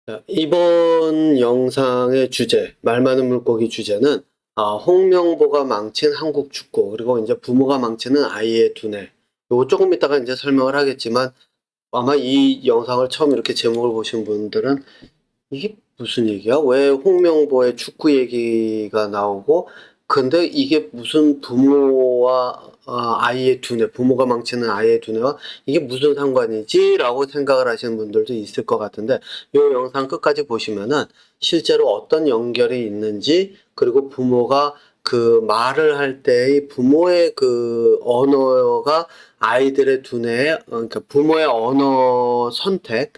자, 이번 영상의 주제, 말 많은 물고기 주제는 홍명보가 망친 한국 축구, 그리고 이제 부모가 망치는 아이의 두뇌. 요거 조금 이따가 이제 설명을 하겠지만, 아마 이 영상을 처음 이렇게 제목을 보신 분들은 이게 무슨 얘기야? 왜 홍명보의 축구 얘기가 나오고, 근데 이게 무슨 부모와 아이의 두뇌, 부모가 망치는 아이의 두뇌와 이게 무슨 상관이지? 라고 생각을 하시는 분들도 있을 것 같은데, 이 영상 끝까지 보시면은 실제로 어떤 연결이 있는지, 그리고 부모가 그 말을 할 때의 부모의 그 언어가 아이들의 두뇌에, 그러니까 부모의 언어 선택,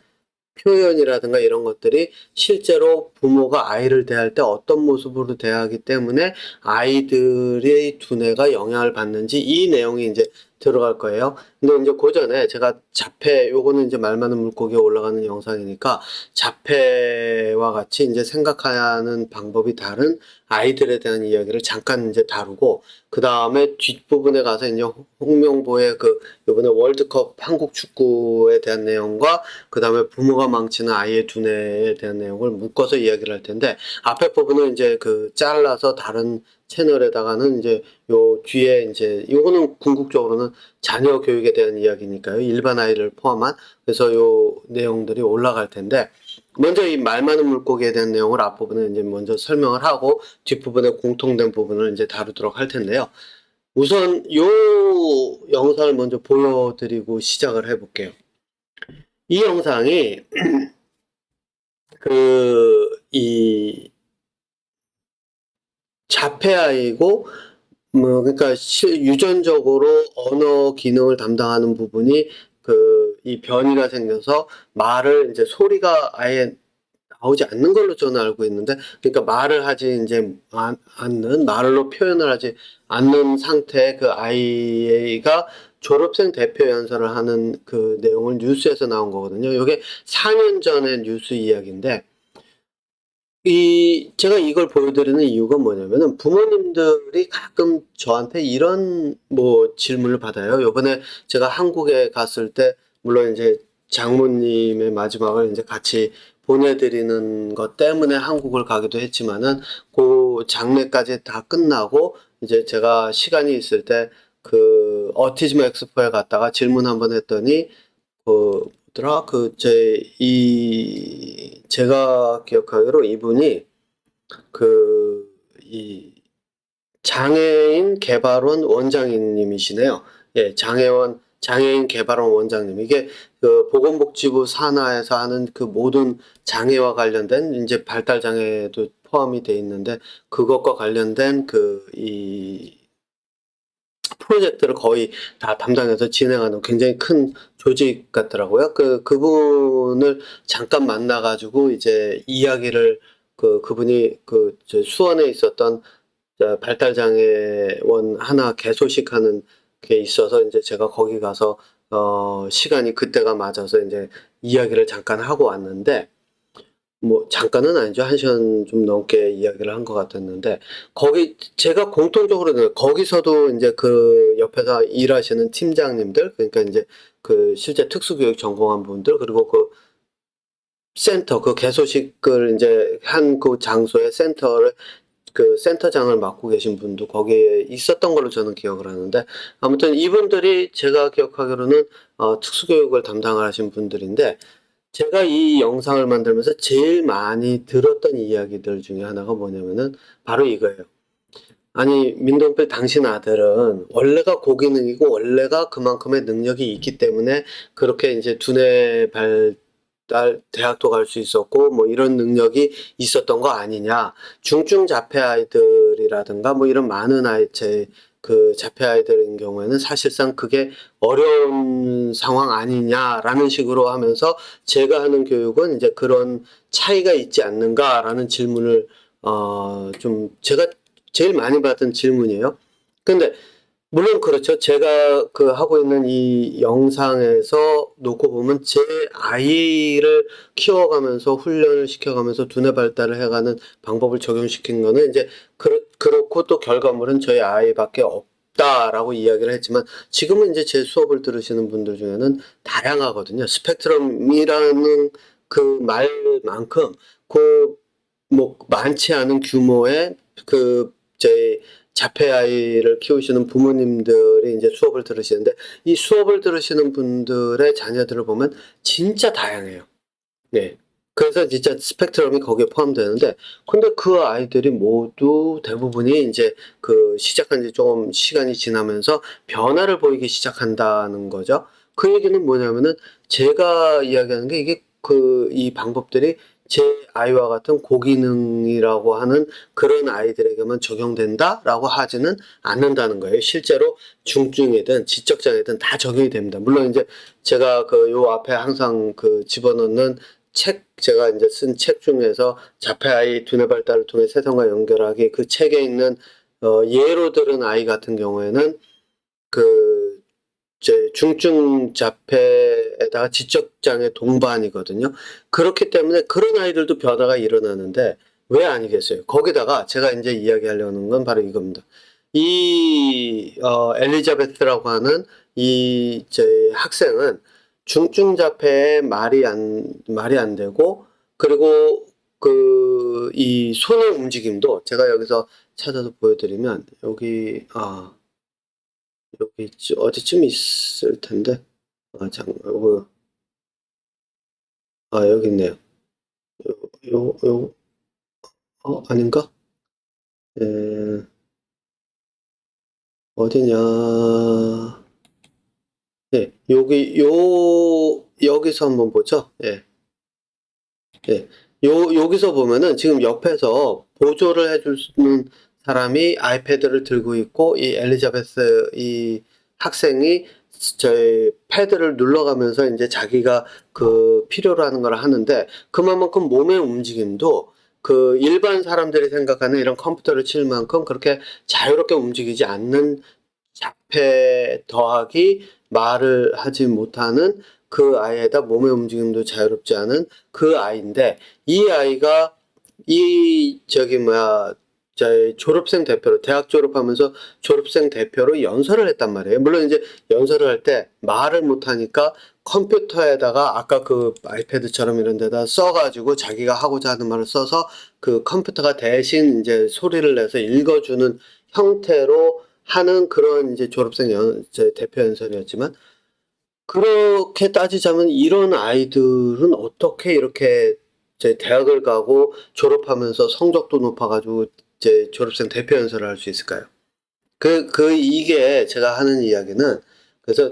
표현이라든가 이런 것들이 실제로 부모가 아이를 대할 때 어떤 모습으로 대하기 때문에 아이들의 두뇌가 영향을 받는지 이 내용이 이제 들어갈 거예요. 근데 이제 그 전에 제가 자폐, 요거는 이제 말 많은 물고기에 올라가는 영상이니까 자폐와 같이 이제 생각하는 방법이 다른 아이들에 대한 이야기를 잠깐 이제 다루고, 그 다음에 뒷부분에 가서 이제 홍명보의 그 이번에 월드컵 한국 축구에 대한 내용과 그 다음에 부모가 망치는 아이의 두뇌에 대한 내용을 묶어서 이야기를 할 텐데, 앞에 부분은 이제 그 잘라서 다른 채널에다가는 이제 요 뒤에 이제 요거는 궁극적으로는 자녀 교육에 대한 이야기니까요. 일반 아이를 포함한. 그래서 요 내용들이 올라갈 텐데, 먼저 이 말 많은 물고기에 대한 내용을 앞부분에 이제 먼저 설명을 하고 뒷부분에 공통된 부분을 이제 다루도록 할 텐데요. 우선 요 영상을 먼저 보여드리고 시작을 해볼게요. 이 영상이 이 자폐아이고, 뭐 그러니까 유전적으로 언어 기능을 담당하는 부분이 이 변이가 생겨서 말을 이제 소리가 아예 나오지 않는 걸로 저는 알고 있는데, 그러니까 말을 하지 이제 않는, 말로 표현을 하지 않는 상태의 그 아이가 졸업생 대표 연설을 하는 그 내용을 뉴스에서 나온 거거든요. 이게 4년 전의 뉴스 이야기인데, 제가 이걸 보여드리는 이유가 뭐냐면은 부모님들이 가끔 저한테 이런 뭐 질문을 받아요. 요번에 제가 한국에 갔을 때, 물론 이제 장모님의 마지막을 이제 같이 보내드리는 것 때문에 한국을 가기도 했지만은, 그 장례까지 다 끝나고 이제 제가 시간이 있을 때 그 어티즘 엑스포에 갔다가 질문 한번 했더니, 뭐더라? 제가 기억하기로 이분이 이 장애인 개발원 원장님이시네요. 예, 장애인 개발원 원장님. 이게 보건복지부 산하에서 하는 그 모든 장애와 관련된 이제 발달 장애도 포함이 돼 있는데, 그것과 관련된 이 프로젝트를 거의 다 담당해서 진행하는 굉장히 큰 조직 같더라고요. 그분을 잠깐 만나가지고 이제 이야기를, 그분이 수원에 있었던 발달장애원 하나 개소식하는 게 있어서 이제 제가 거기 가서 시간이 그때가 맞아서 이제 이야기를 잠깐 하고 왔는데, 뭐 잠깐은 아니죠. 1시간 좀 넘게 이야기를 한 것 같았는데, 거기 제가 공통적으로 거기서도 이제 그 옆에서 일하시는 팀장님들, 그러니까 이제 실제 특수교육 전공한 분들, 그리고 센터, 개소식을 이제 한 그 장소의 센터를, 센터장을 맡고 계신 분도 거기에 있었던 걸로 저는 기억을 하는데, 아무튼 이분들이 제가 기억하기로는 특수교육을 담당을 하신 분들인데, 제가 이 영상을 만들면서 제일 많이 들었던 이야기들 중에 하나가 뭐냐면은 바로 이거예요. 아니, 민동필 당신 아들은 원래가 고기능이고 원래가 그만큼의 능력이 있기 때문에 그렇게 이제 두뇌 발달, 대학도 갈 수 있었고 뭐 이런 능력이 있었던 거 아니냐. 중증 자폐 아이들이라든가 뭐 이런 많은 자폐 아이들인 경우에는 사실상 그게 어려운 상황 아니냐라는 식으로 하면서, 제가 하는 교육은 이제 그런 차이가 있지 않는가라는 질문을 좀 제가 제일 많이 받은 질문이에요. 근데 물론 그렇죠. 제가 하고 있는 이 영상에서 놓고 보면 제 아이를 키워가면서 훈련을 시켜가면서 두뇌 발달을 해가는 방법을 적용시킨 거는 이제 그렇고 또 결과물은 저희 아이밖에 없다라고 이야기를 했지만, 지금은 이제 제 수업을 들으시는 분들 중에는 다양하거든요. 스펙트럼이라는 그 말만큼 뭐 많지 않은 규모의 저희 자폐 아이를 키우시는 부모님들이 이제 수업을 들으시는데, 이 수업을 들으시는 분들의 자녀들을 보면 진짜 다양해요. 네. 그래서 진짜 스펙트럼이 거기에 포함되는데, 근데 그 아이들이 모두 대부분이 이제 시작한 지 좀 시간이 지나면서 변화를 보이기 시작한다는 거죠. 그 얘기는 뭐냐면은, 제가 이야기하는 게 이게 이 방법들이 제 아이와 같은 고기능이라고 하는 그런 아이들에게만 적용된다라고 하지는 않는다는 거예요. 실제로 중증이든 지적장애든 다 적용이 됩니다. 물론 이제 제가 요 앞에 항상 집어넣는 제가 이제 쓴 책 중에서 자폐 아이 두뇌 발달을 통해 세상과 연결하기, 그 책에 있는 예로 들은 아이 같은 경우에는 중증 자폐에다가 지적장애 동반이거든요. 그렇기 때문에 그런 아이들도 변화가 일어나는데 왜 아니겠어요? 거기다가 제가 이제 이야기하려는 건 바로 이겁니다. 엘리자베스라고 하는 제 학생은 중증 자폐에 말이 안 되고, 그리고 이 손의 움직임도 제가 여기서 찾아서 보여드리면, 여기 어디쯤 있을 텐데, 여기 있네요. 아닌가? 어디냐? 네, 여기서 한번 보죠. 예. 예. 여기서 보면은 지금 옆에서 보조를 해주는 사람이 아이패드를 들고 있고, 이 엘리자베스 이 학생이 저희 패드를 눌러가면서 이제 자기가 필요로 하는 걸 하는데, 그만큼 몸의 움직임도 일반 사람들이 생각하는 이런 컴퓨터를 칠 만큼 그렇게 자유롭게 움직이지 않는, 자폐 더하기 말을 하지 못하는 그 아이에다 몸의 움직임도 자유롭지 않은 그 아이인데, 이 아이가 저희 졸업생 대표로, 대학 졸업하면서 졸업생 대표로 연설을 했단 말이에요. 물론 이제 연설을 할 때 말을 못하니까 컴퓨터에다가 아까 아이패드처럼 이런 데다 써가지고 자기가 하고자 하는 말을 써서 컴퓨터가 대신 이제 소리를 내서 읽어주는 형태로 하는 그런 이제 졸업생 대표 연설이었지만, 그렇게 따지자면 이런 아이들은 어떻게 이렇게 대학을 가고 졸업하면서 성적도 높아가지고 졸업생 대표 연설을 할 수 있을까요? 이게 제가 하는 이야기는, 그래서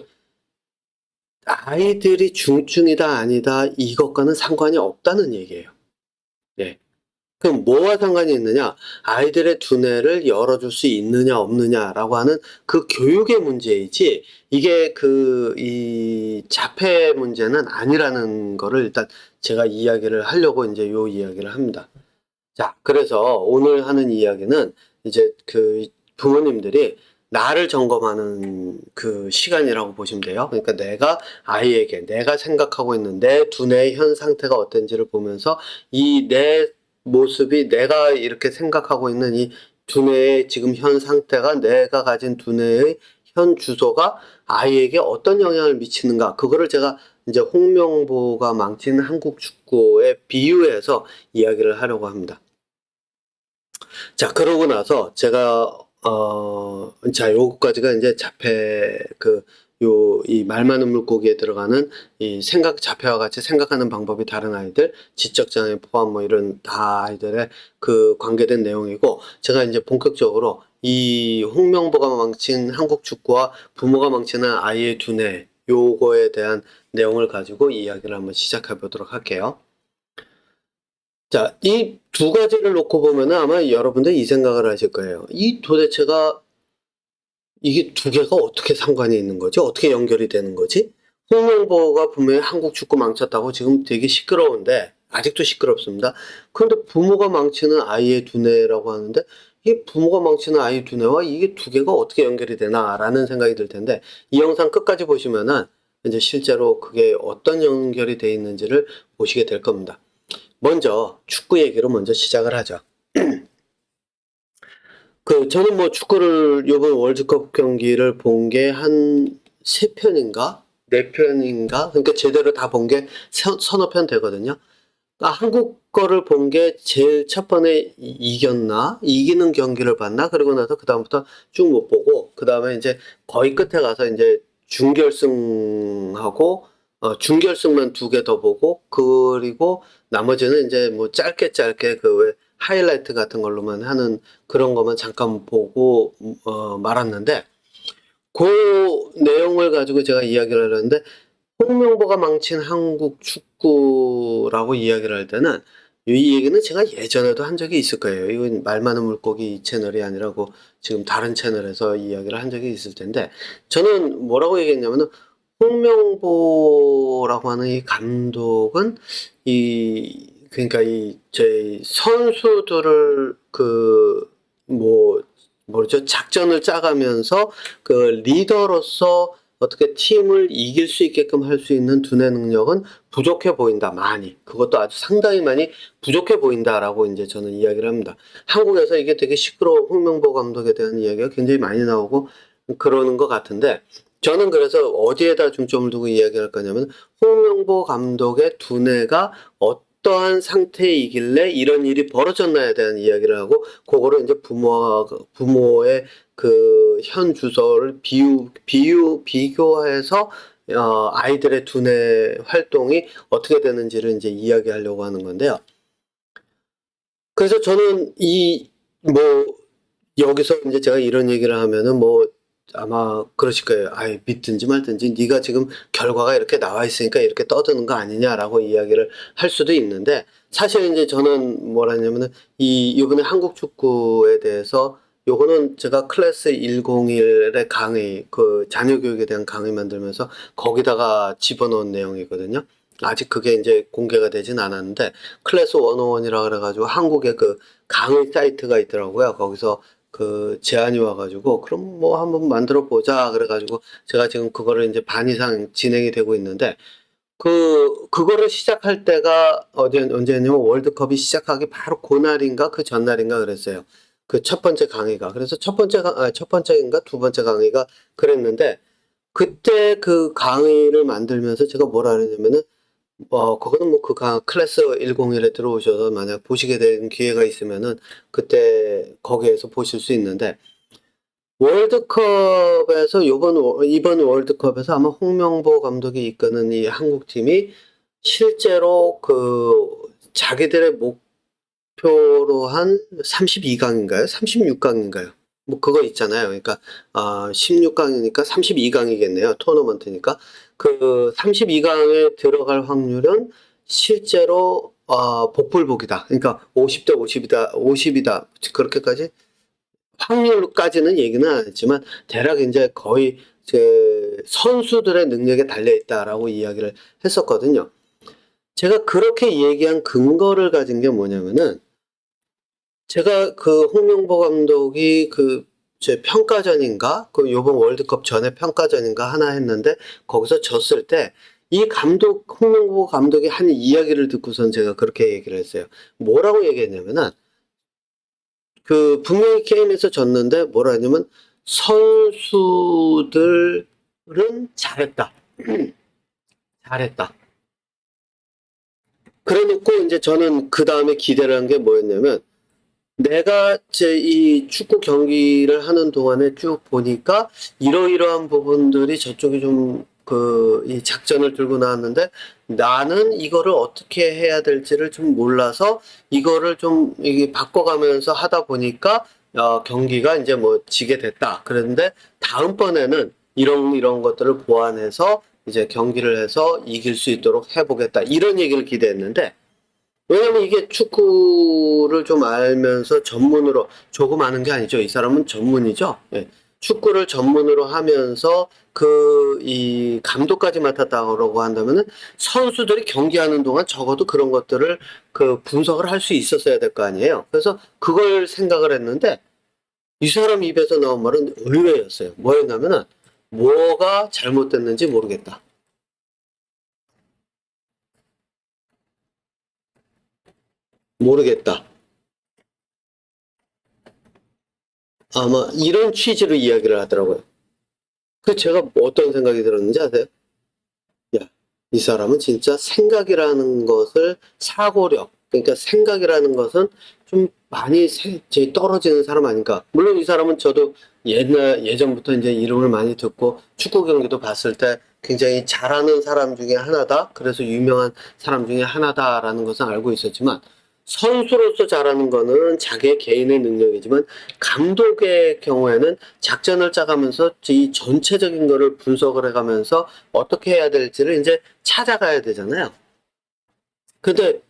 아이들이 중증이다 아니다 이것과는 상관이 없다는 얘기예요. 네. 그럼 뭐와 상관이 있느냐? 아이들의 두뇌를 열어줄 수 있느냐 없느냐라고 하는 교육의 문제이지, 이게 이 자폐 문제는 아니라는 거를 일단 제가 이야기를 하려고 이제 요 이야기를 합니다. 자, 그래서 오늘 하는 이야기는 이제 부모님들이 나를 점검하는 시간이라고 보시면 돼요. 그러니까 내가 아이에게 내가 생각하고 있는 내 두뇌의 현 상태가 어떤지를 보면서, 이 내 모습이 내가 이렇게 생각하고 있는 이 두뇌의 지금 현 상태가, 내가 가진 두뇌의 현 주소가 아이에게 어떤 영향을 미치는가, 그거를 제가 이제 홍명보가 망친 한국 축구에 비유해서 이야기를 하려고 합니다. 자, 그러고 나서 제가 요거까지가 이제 자폐 이 말 많은 물고기에 들어가는 이 자폐와 같이 생각하는 방법이 다른 아이들, 지적장애 포함 뭐 이런 다 아이들의 관계된 내용이고, 제가 이제 본격적으로 이 홍명보가 망친 한국 축구와 부모가 망치는 아이의 두뇌, 요거에 대한 내용을 가지고 이야기를 한번 시작해 보도록 할게요. 자, 이 두 가지를 놓고 보면은 아마 여러분들이 이 생각을 하실 거예요. 도대체가 이게 두 개가 어떻게 상관이 있는 거지? 어떻게 연결이 되는 거지? 홍명보가 분명히 한국 축구 망쳤다고 지금 되게 시끄러운데, 아직도 시끄럽습니다. 그런데 부모가 망치는 아이의 두뇌라고 하는데, 이 부모가 망치는 아이의 두뇌와 이게 두 개가 어떻게 연결이 되나라는 생각이 들 텐데, 이 영상 끝까지 보시면은 이제 실제로 그게 어떤 연결이 돼 있는지를 보시게 될 겁니다. 먼저 축구 얘기로 먼저 시작을 하죠. 저는 뭐 축구를 이번 월드컵 경기를 본 게 한 3편인가 4편인가, 그러니까 제대로 다 본 게 서너 편 되거든요. 한국 거를 본 게 제일 첫 번에 이겼나? 이기는 경기를 봤나? 그러고 나서 그다음부터 쭉 못 보고, 그다음에 이제 거의 끝에 가서 이제 준결승하고, 준결승만 2개 더 보고, 그리고 나머지는 이제 뭐 짧게 그 왜 하이라이트 같은 걸로만 하는 그런 것만 잠깐 보고, 말았는데, 그 내용을 가지고 제가 이야기를 하는데, 홍명보가 망친 한국 축구라고 이야기를 할 때는 이 얘기는 제가 예전에도 한 적이 있을 거예요. 이건 말 많은 물고기 채널이 아니라고 지금 다른 채널에서 이야기를 한 적이 있을 텐데, 저는 뭐라고 얘기했냐면은 홍명보라고 하는 이 감독은 그러니까 제 선수들을 뭐죠? 작전을 짜가면서 그 리더로서 어떻게 팀을 이길 수 있게끔 할 수 있는 두뇌 능력은 부족해 보인다, 많이. 그것도 아주 상당히 많이 부족해 보인다라고 이제 저는 이야기를 합니다. 한국에서 이게 되게 시끄러워, 홍명보 감독에 대한 이야기가 굉장히 많이 나오고 그러는 것 같은데, 저는 그래서 어디에다 중점을 두고 이야기할 거냐면, 홍명보 감독의 두뇌가 어떠한 상태이길래 이런 일이 벌어졌나에 대한 이야기를 하고, 그거를 이제 부모의 그 현 주소를 비교해서 아이들의 두뇌 활동이 어떻게 되는지를 이제 이야기하려고 하는 건데요. 그래서 저는 뭐 여기서 이제 제가 이런 얘기를 하면은 뭐 아마 그러실 거예요. 아이, 믿든지 말든지 네가 지금 결과가 이렇게 나와 있으니까 이렇게 떠드는 거 아니냐라고 이야기를 할 수도 있는데, 사실 이제 저는 뭐라냐면은 이번에 한국 축구에 대해서, 요거는 제가 클래스 101의 강의, 그 자녀 교육에 대한 강의 만들면서 거기다가 집어넣은 내용이거든요. 아직 그게 이제 공개가 되진 않았는데, 클래스 101이라 그래가지고 한국의 그 강의 사이트가 있더라고요. 거기서 그 제안이 와가지고, 그럼 뭐 한번 만들어 보자 그래가지고 제가 지금 그거를 이제 반 이상 진행이 되고 있는데, 그거를 시작할 때가 언제였냐면 월드컵이 시작하기 바로 그날인가 그 전날인가 그랬어요. 그 첫 번째 강의가. 그래서 첫 번째인가 두 번째 강의가 그랬는데, 그때 그 강의를 만들면서 제가 뭐라 그러냐면은, 그거는 뭐 클래스 101에 들어오셔서 만약 보시게 된 기회가 있으면은 그때 거기에서 보실 수 있는데, 월드컵에서 이번 월드컵에서 아마 홍명보 감독이 이끄는 이 한국 팀이 실제로 자기들의 목표로 한 32강인가요? 36강인가요? 뭐 그거 있잖아요. 그러니까 16강이니까 32강이겠네요. 토너먼트니까. 그 32강에 들어갈 확률은 실제로 복불복이다. 그러니까 50대 50이다. 그렇게까지 확률까지는 얘기는 안 했지만, 대략 이제 거의 선수들의 능력에 달려 있다라고 이야기를 했었거든요. 제가 그렇게 얘기한 근거를 가진 게 뭐냐면은, 제가 그 홍명보 감독이 제 평가전인가? 요번 월드컵 전에 평가전인가 하나 했는데, 거기서 졌을 때, 홍명보 감독이 한 이야기를 듣고선 제가 그렇게 얘기를 했어요. 뭐라고 얘기했냐면은, 분명히 게임에서 졌는데 뭐라 하냐면, 선수들은 잘했다. 잘했다. 그래 놓고 이제 저는 그 다음에 기대를 한 게 뭐였냐면, 내가 이 축구 경기를 하는 동안에 쭉 보니까 이러이러한 부분들이 저쪽이 좀 이 작전을 들고 나왔는데, 나는 이거를 어떻게 해야 될지를 좀 몰라서 이거를 좀 이게 바꿔가면서 하다 보니까 경기가 이제 뭐 지게 됐다. 그런데 다음번에는 이런 것들을 보완해서 이제 경기를 해서 이길 수 있도록 해보겠다. 이런 얘기를 기대했는데, 왜냐면 이게 축구를 좀 알면서 전문으로 조금 아는 게 아니죠. 이 사람은 전문이죠. 예. 축구를 전문으로 하면서 이 감독까지 맡았다고 한다면은, 선수들이 경기하는 동안 적어도 그런 것들을 분석을 할 수 있었어야 될 거 아니에요. 그래서 그걸 생각을 했는데, 이 사람 입에서 나온 말은 의외였어요. 뭐였냐면은, 뭐가 잘못됐는지 모르겠다. 모르겠다. 아마 이런 취지로 이야기를 하더라고요. 제가 어떤 생각이 들었는지 아세요? 야, 이 사람은 진짜 생각이라는 것을 사고력, 그러니까 생각이라는 것은 좀 많이 떨어지는 사람 아닌가. 물론 이 사람은 저도 예전부터 이제 이름을 많이 듣고 축구 경기도 봤을 때 굉장히 잘하는 사람 중에 하나다. 그래서 유명한 사람 중에 하나다라는 것은 알고 있었지만 선수로서 잘하는 거는 자기의 개인의 능력이지만 감독의 경우에는 작전을 짜가면서 이 전체적인 거를 분석을 해가면서 어떻게 해야 될지를 이제 찾아가야 되잖아요. 근데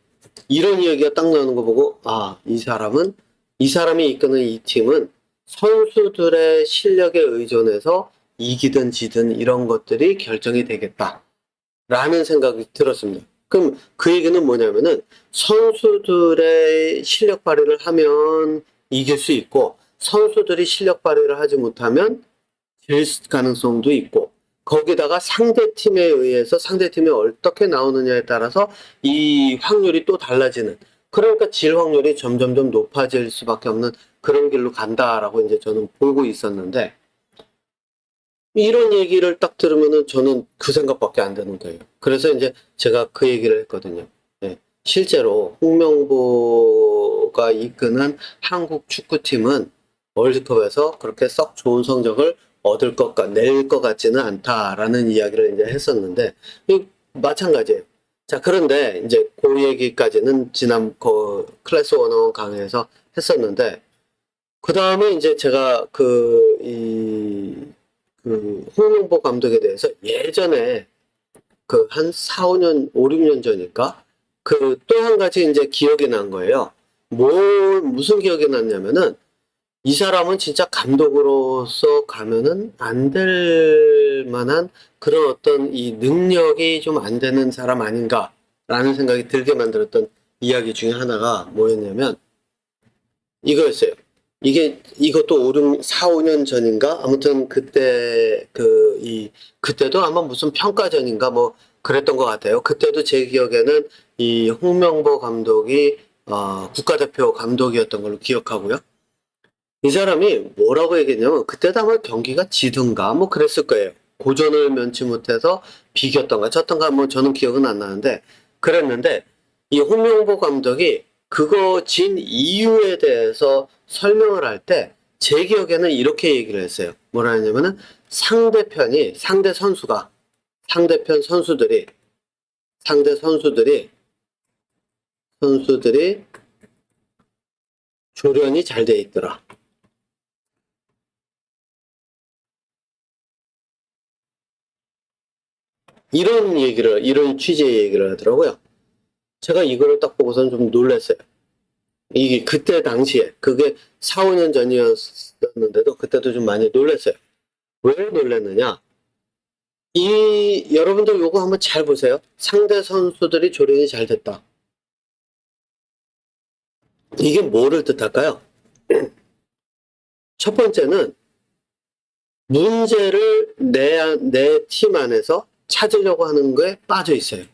이런 이야기가 딱 나오는 거 보고 이 사람이 이끄는 이 팀은 선수들의 실력에 의존해서 이기든 지든 이런 것들이 결정이 되겠다라는 생각이 들었습니다. 그럼 그 얘기는 뭐냐면은 선수들의 실력 발휘를 하면 이길 수 있고 선수들이 실력 발휘를 하지 못하면 질 가능성도 있고 거기다가 상대팀에 의해서 상대팀이 어떻게 나오느냐에 따라서 이 확률이 또 달라지는, 그러니까 질 확률이 점점점 높아질 수밖에 없는 그런 길로 간다라고 이제 저는 보고 있었는데 이런 얘기를 딱 들으면은 저는 그 생각밖에 안 드는 거예요. 그래서 이제 제가 그 얘기를 했거든요. 네. 실제로 홍명보가 이끄는 한국 축구팀은 월드컵에서 그렇게 썩 좋은 성적을 낼 것 같지는 않다라는 이야기를 이제 했었는데, 마찬가지예요. 자, 그런데 이제 그 얘기까지는 지난 클래스 101 강의에서 했었는데, 그 다음에 이제 제가 홍명보 감독에 대해서 예전에 한 4, 5년, 5, 6년 전일까? 또 한 가지 이제 기억이 난 거예요. 무슨 기억이 났냐면은, 이 사람은 진짜 감독으로서 가면은 안 될 만한 그런 어떤 이 능력이 좀 안 되는 사람 아닌가라는 생각이 들게 만들었던 이야기 중에 하나가 뭐였냐면, 이거였어요. 이것도 4, 5년 전인가? 아무튼 그때도 아마 무슨 평가전인가 뭐 그랬던 것 같아요. 그때도 제 기억에는 이 홍명보 감독이, 국가대표 감독이었던 걸로 기억하고요. 이 사람이 뭐라고 얘기했냐면, 그때도 아마 경기가 지든가 뭐 그랬을 거예요. 고전을 면치 못해서 비겼던가 졌던가 뭐 저는 기억은 안 나는데, 그랬는데, 이 홍명보 감독이 그거 진 이유에 대해서 설명을 할 때, 제 기억에는 이렇게 얘기를 했어요. 뭐라 했냐면은, 상대 선수들이 조련이 잘 돼 있더라. 이런 취지의 얘기를 하더라고요. 제가 이거를 딱 보고서는 좀 놀랐어요. 이게 그때 당시에, 그게 4, 5년 전이었는데도 그때도 좀 많이 놀랐어요. 왜 놀랐느냐? 여러분들 요거 한번 잘 보세요. 상대 선수들이 조련이 잘 됐다. 이게 뭐를 뜻할까요? 첫 번째는 문제를 내 팀 안에서 찾으려고 하는 거에 빠져 있어요.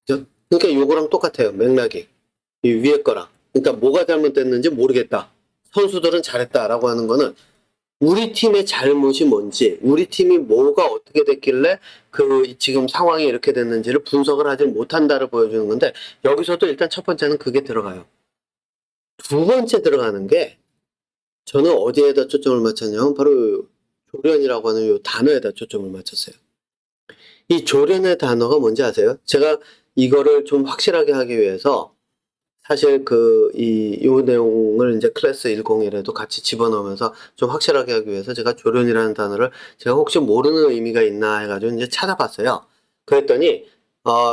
그죠? 그러니까 요거랑 똑같아요. 맥락이. 이 위에 거랑. 그러니까 뭐가 잘못됐는지 모르겠다. 선수들은 잘했다라고 하는 거는 우리 팀의 잘못이 뭔지, 우리 팀이 뭐가 어떻게 됐길래 지금 상황이 이렇게 됐는지를 분석을 하지 못한다를 보여주는 건데, 여기서도 일단 첫 번째는 그게 들어가요. 두 번째 들어가는 게, 저는 어디에다 초점을 맞췄냐면 바로 조련이라고 하는 요 단어에다 초점을 맞췄어요. 이 조련의 단어가 뭔지 아세요? 제가 이거를 좀 확실하게 하기 위해서 사실 요 내용을 이제 클래스 101에도 같이 집어넣으면서 좀 확실하게 하기 위해서 제가 조련이라는 단어를 제가 혹시 모르는 의미가 있나 해가지고 이제 찾아봤어요. 그랬더니,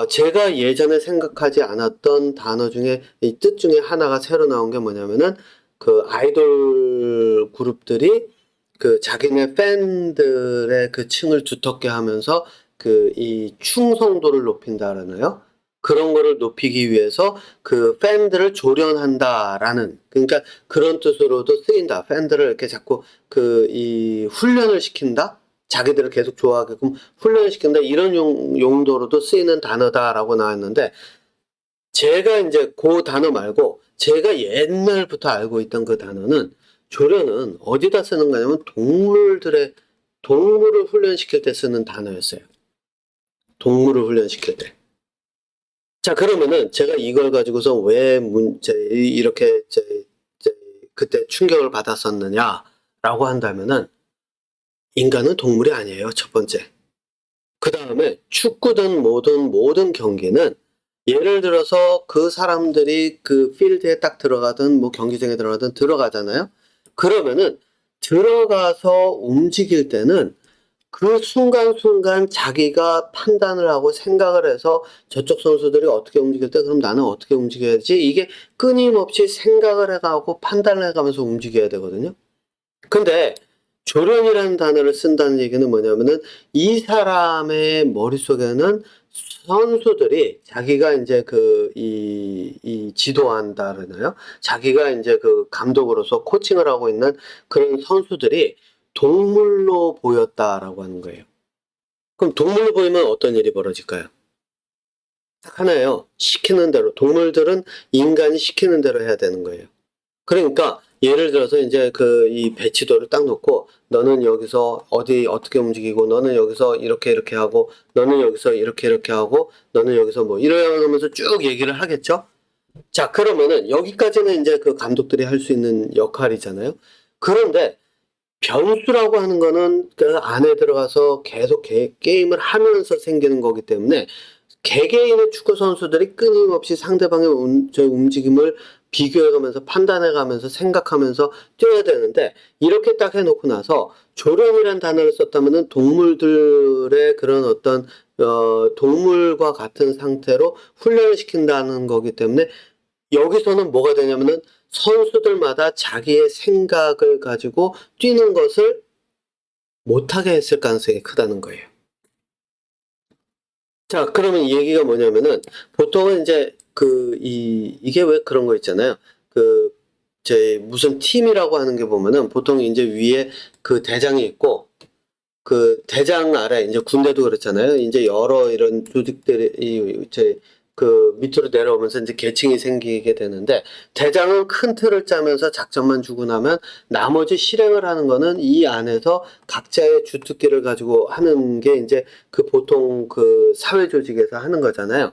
제가 예전에 생각하지 않았던 단어 중에, 이 뜻 중에 하나가 새로 나온 게 뭐냐면은, 아이돌 그룹들이 자기네 팬들의 층을 두텁게 하면서 이 충성도를 높인다라나요? 그런 거를 높이기 위해서 팬들을 조련한다라는, 그러니까 그런 뜻으로도 쓰인다. 팬들을 이렇게 자꾸 훈련을 시킨다? 자기들을 계속 좋아하게끔 훈련을 시킨다. 이런 용도로도 쓰이는 단어다라고 나왔는데, 제가 이제 그 단어 말고 제가 옛날부터 알고 있던 그 단어는, 조련은 어디다 쓰는 거냐면 동물을 훈련시킬 때 쓰는 단어였어요. 동물을 훈련시킬 때. 자, 그러면은 제가 이걸 가지고서 왜 이렇게 그때 충격을 받았었느냐라고 한다면은 인간은 동물이 아니에요. 첫 번째. 그 다음에 축구든 모든 경기는 예를 들어서 그 사람들이 그 필드에 딱 들어가든 뭐 경기장에 들어가든 들어가잖아요. 그러면은 들어가서 움직일 때는 그 순간순간 자기가 판단을 하고 생각을 해서 저쪽 선수들이 어떻게 움직일 때 그럼 나는 어떻게 움직여야지, 이게 끊임없이 생각을 해가고 판단을 해가면서 움직여야 되거든요. 근데 조련이라는 단어를 쓴다는 얘기는 뭐냐면은 이 사람의 머릿속에는 선수들이 자기가 이제 이 지도한다 그러나요? 자기가 이제 그 감독으로서 코칭을 하고 있는 그런 선수들이 동물로 보였다라고 하는 거예요. 그럼 동물로 보이면 어떤 일이 벌어질까요? 딱 하나예요. 시키는 대로. 동물들은 인간이 시키는 대로 해야 되는 거예요. 그러니까 예를 들어서 이제 이 배치도를 딱 놓고 너는 여기서 어떻게 움직이고 너는 여기서 이렇게 하고 너는 여기서 이렇게 하고 너는 여기서 뭐 이러면서 쭉 얘기를 하겠죠. 자, 그러면은 여기까지는 이제 그 감독들이 할 수 있는 역할이잖아요. 그런데 변수라고 하는 거는 그 안에 들어가서 계속 게임을 하면서 생기는 거기 때문에 개개인의 축구 선수들이 끊임없이 상대방의 움직임을 비교해가면서 판단해가면서 생각하면서 뛰어야 되는데, 이렇게 딱 해놓고 나서 조련이라는 단어를 썼다면은 동물들의 그런 어떤 동물과 같은 상태로 훈련을 시킨다는 거기 때문에 여기서는 뭐가 되냐면은 선수들마다 자기의 생각을 가지고 뛰는 것을 못하게 했을 가능성이 크다는 거예요. 자, 그러면 이 얘기가 뭐냐면은 보통은 이제 이게 왜 그런 거 있잖아요. 무슨 팀이라고 하는 게 보면은 보통 이제 위에 그 대장이 있고 그 대장 아래 이제 군대도 그렇잖아요. 이제 여러 이런 조직들이 그 밑으로 내려오면서 이제 계층이 생기게 되는데, 대장은 큰 틀을 짜면서 작전만 주고 나면 나머지 실행을 하는 거는 이 안에서 각자의 주특기를 가지고 하는 게 이제 그 보통 그 사회 조직에서 하는 거잖아요.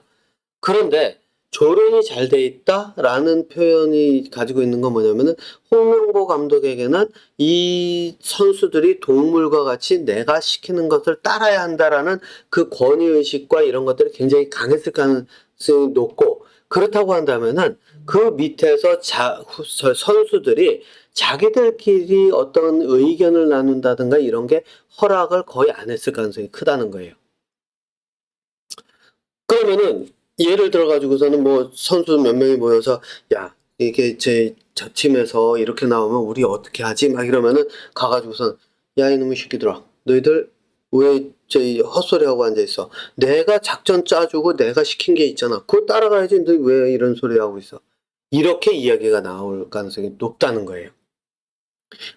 그런데 조련이 잘 돼 있다라는 표현이 가지고 있는 건 뭐냐면은 홍명보 감독에게는 이 선수들이 동물과 같이 내가 시키는 것을 따라야 한다라는 그 권위의식과 이런 것들이 굉장히 강했을 가능성이 높고, 그렇다고 한다면은 그 밑에서 선수들이 자기들끼리 어떤 의견을 나눈다든가 이런 게 허락을 거의 안 했을 가능성이 크다는 거예요. 그러면은 예를 들어 가지고서는 뭐 선수 몇 명이 모여서 야, 이게 저 팀에서 이렇게 나오면 우리 어떻게 하지? 막 이러면은 가가지고선 야, 이놈의 새끼들아, 너희들 왜 헛소리하고 앉아있어? 내가 작전 짜주고 내가 시킨 게 있잖아. 그거 따라가야지. 너 왜 이런 소리 하고 있어? 이렇게 이야기가 나올 가능성이 높다는 거예요.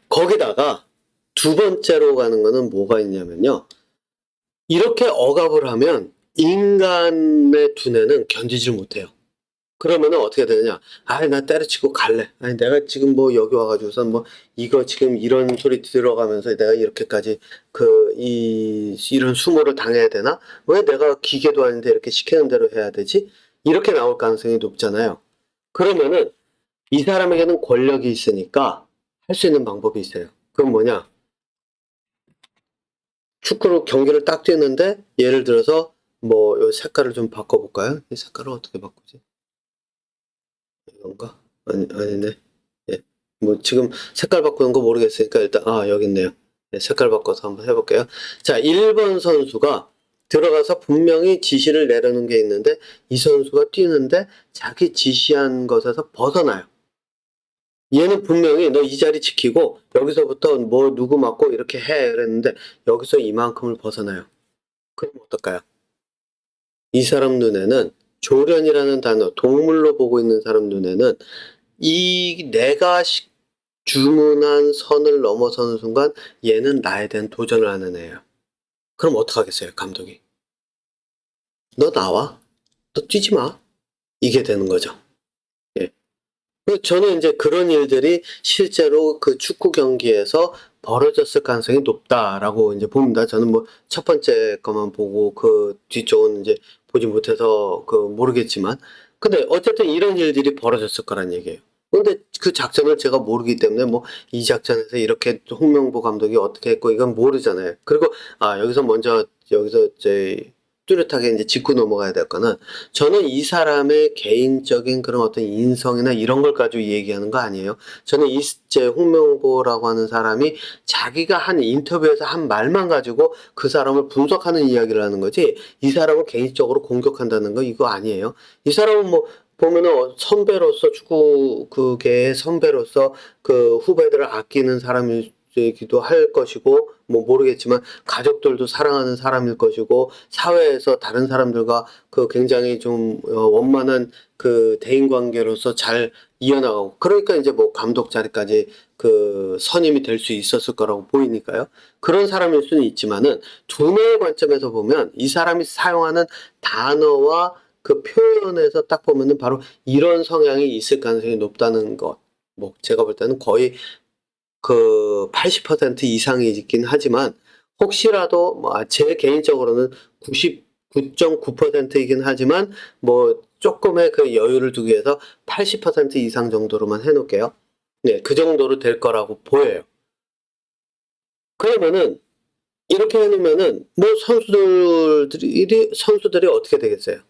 거기다가 두 번째로 가는 거는 뭐가 있냐면요. 이렇게 억압을 하면 인간의 두뇌는 견디질 못해요. 그러면은 어떻게 되느냐? 아이, 나 때려치고 갈래. 아니, 내가 지금 뭐 여기 와가지고선 뭐 이거 지금 이런 소리 들어가면서 내가 이렇게까지 이런 수모를 당해야 되나? 왜 내가 기계도 아닌데 이렇게 시키는 대로 해야 되지? 이렇게 나올 가능성이 높잖아요. 그러면은 이 사람에게는 권력이 있으니까 할 수 있는 방법이 있어요. 그건 뭐냐? 축구로 경기를 딱 뛰는데 예를 들어서 뭐 요 색깔을 좀 바꿔볼까요? 이 색깔을 어떻게 바꾸지? 이건가? 아니네. 예. 뭐 지금 색깔 바꾸는 거 모르겠으니까 일단 여기 있네요. 예, 색깔 바꿔서 한번 해볼게요. 자, 1번 선수가 들어가서 분명히 지시를 내려놓은 게 있는데 이 선수가 뛰는데 자기 지시한 것에서 벗어나요. 얘는 분명히 너 이 자리 지키고 여기서부터 뭐 누구 맞고 이렇게 해 그랬는데 여기서 이만큼을 벗어나요. 그럼 어떨까요? 이 사람 눈에는 조련이라는 단어, 동물로 보고 있는 사람 눈에는 이 내가 주문한 선을 넘어서는 순간 얘는 나에 대한 도전을 하는 애예요. 그럼 어떡하겠어요, 감독이? 너 나와? 너 뛰지 마? 이게 되는 거죠. 예. 저는 이제 그런 일들이 실제로 그 축구 경기에서 벌어졌을 가능성이 높다라고 이제 봅니다. 저는 뭐 첫 번째 것만 보고 그 뒤쪽은 이제 보지 못해서 그 모르겠지만, 근데 어쨌든 이런 일들이 벌어졌을 거란 얘기예요. 근데 그 작전을 제가 모르기 때문에 뭐 이 작전에서 이렇게 홍명보 감독이 어떻게 했고 이건 모르잖아요. 그리고 여기서 먼저 여기서 이제 뚜렷하게 이제 짚고 넘어가야 될 거는, 저는 이 사람의 개인적인 그런 어떤 인성이나 이런 걸 가지고 얘기하는 거 아니에요. 저는 이제 홍명보라고 하는 사람이 자기가 한 인터뷰에서 한 말만 가지고 그 사람을 분석하는 이야기를 하는 거지, 이 사람을 개인적으로 공격한다는 거 이거 아니에요. 이 사람은 뭐 보면은 선배로서 축구 그계의 선배로서 그 후배들을 아끼는 사람이기도 할 것이고, 뭐 모르겠지만 가족들도 사랑하는 사람일 것이고, 사회에서 다른 사람들과 그 굉장히 좀 원만한 그 대인 관계로서 잘 이어나가고, 그러니까 이제 뭐 감독 자리까지 그 선임이 될 수 있었을 거라고 보이니까요. 그런 사람일 수는 있지만은 두뇌의 관점에서 보면 이 사람이 사용하는 단어와 그 표현에서 딱 보면은 바로 이런 성향이 있을 가능성이 높다는 것. 뭐 제가 볼 때는 거의 그 80% 이상이긴 하지만, 혹시라도 제 개인적으로는 99.9%이긴 하지만 뭐 조금의 그 여유를 두기 위해서 80% 이상 정도로만 해놓을게요. 네, 그 정도로 될 거라고 보여요. 그러면은 이렇게 해놓으면은 뭐 선수들이 어떻게 되겠어요?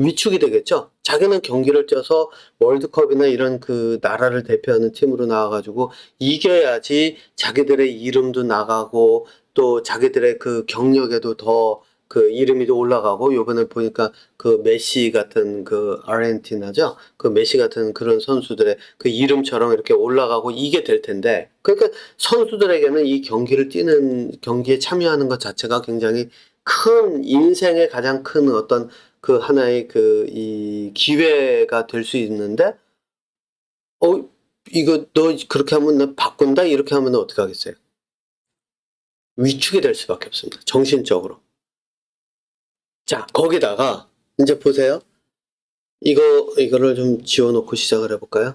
위축이 되겠죠. 자기는 경기를 뛰어서 월드컵이나 이런 그 나라를 대표하는 팀으로 나와가지고 이겨야지 자기들의 이름도 나가고, 또 자기들의 그 경력에도 더 그 이름이 더 올라가고, 요번에 보니까 그 메시 같은 그 아르헨티나죠. 그 메시 같은 그런 선수들의 그 이름처럼 이렇게 올라가고 이게 될 텐데, 그러니까 선수들에게는 이 경기에 참여하는 것 자체가 굉장히 큰, 인생의 가장 큰 어떤 그 하나의 그 이 기회가 될 수 있는데, 이거 너 그렇게 하면 나 바꾼다 이렇게 하면 어떻게 하겠어요? 위축이 될 수밖에 없습니다. 정신적으로. 자, 거기다가 이제 보세요. 이거를 좀 지워놓고 시작을 해볼까요?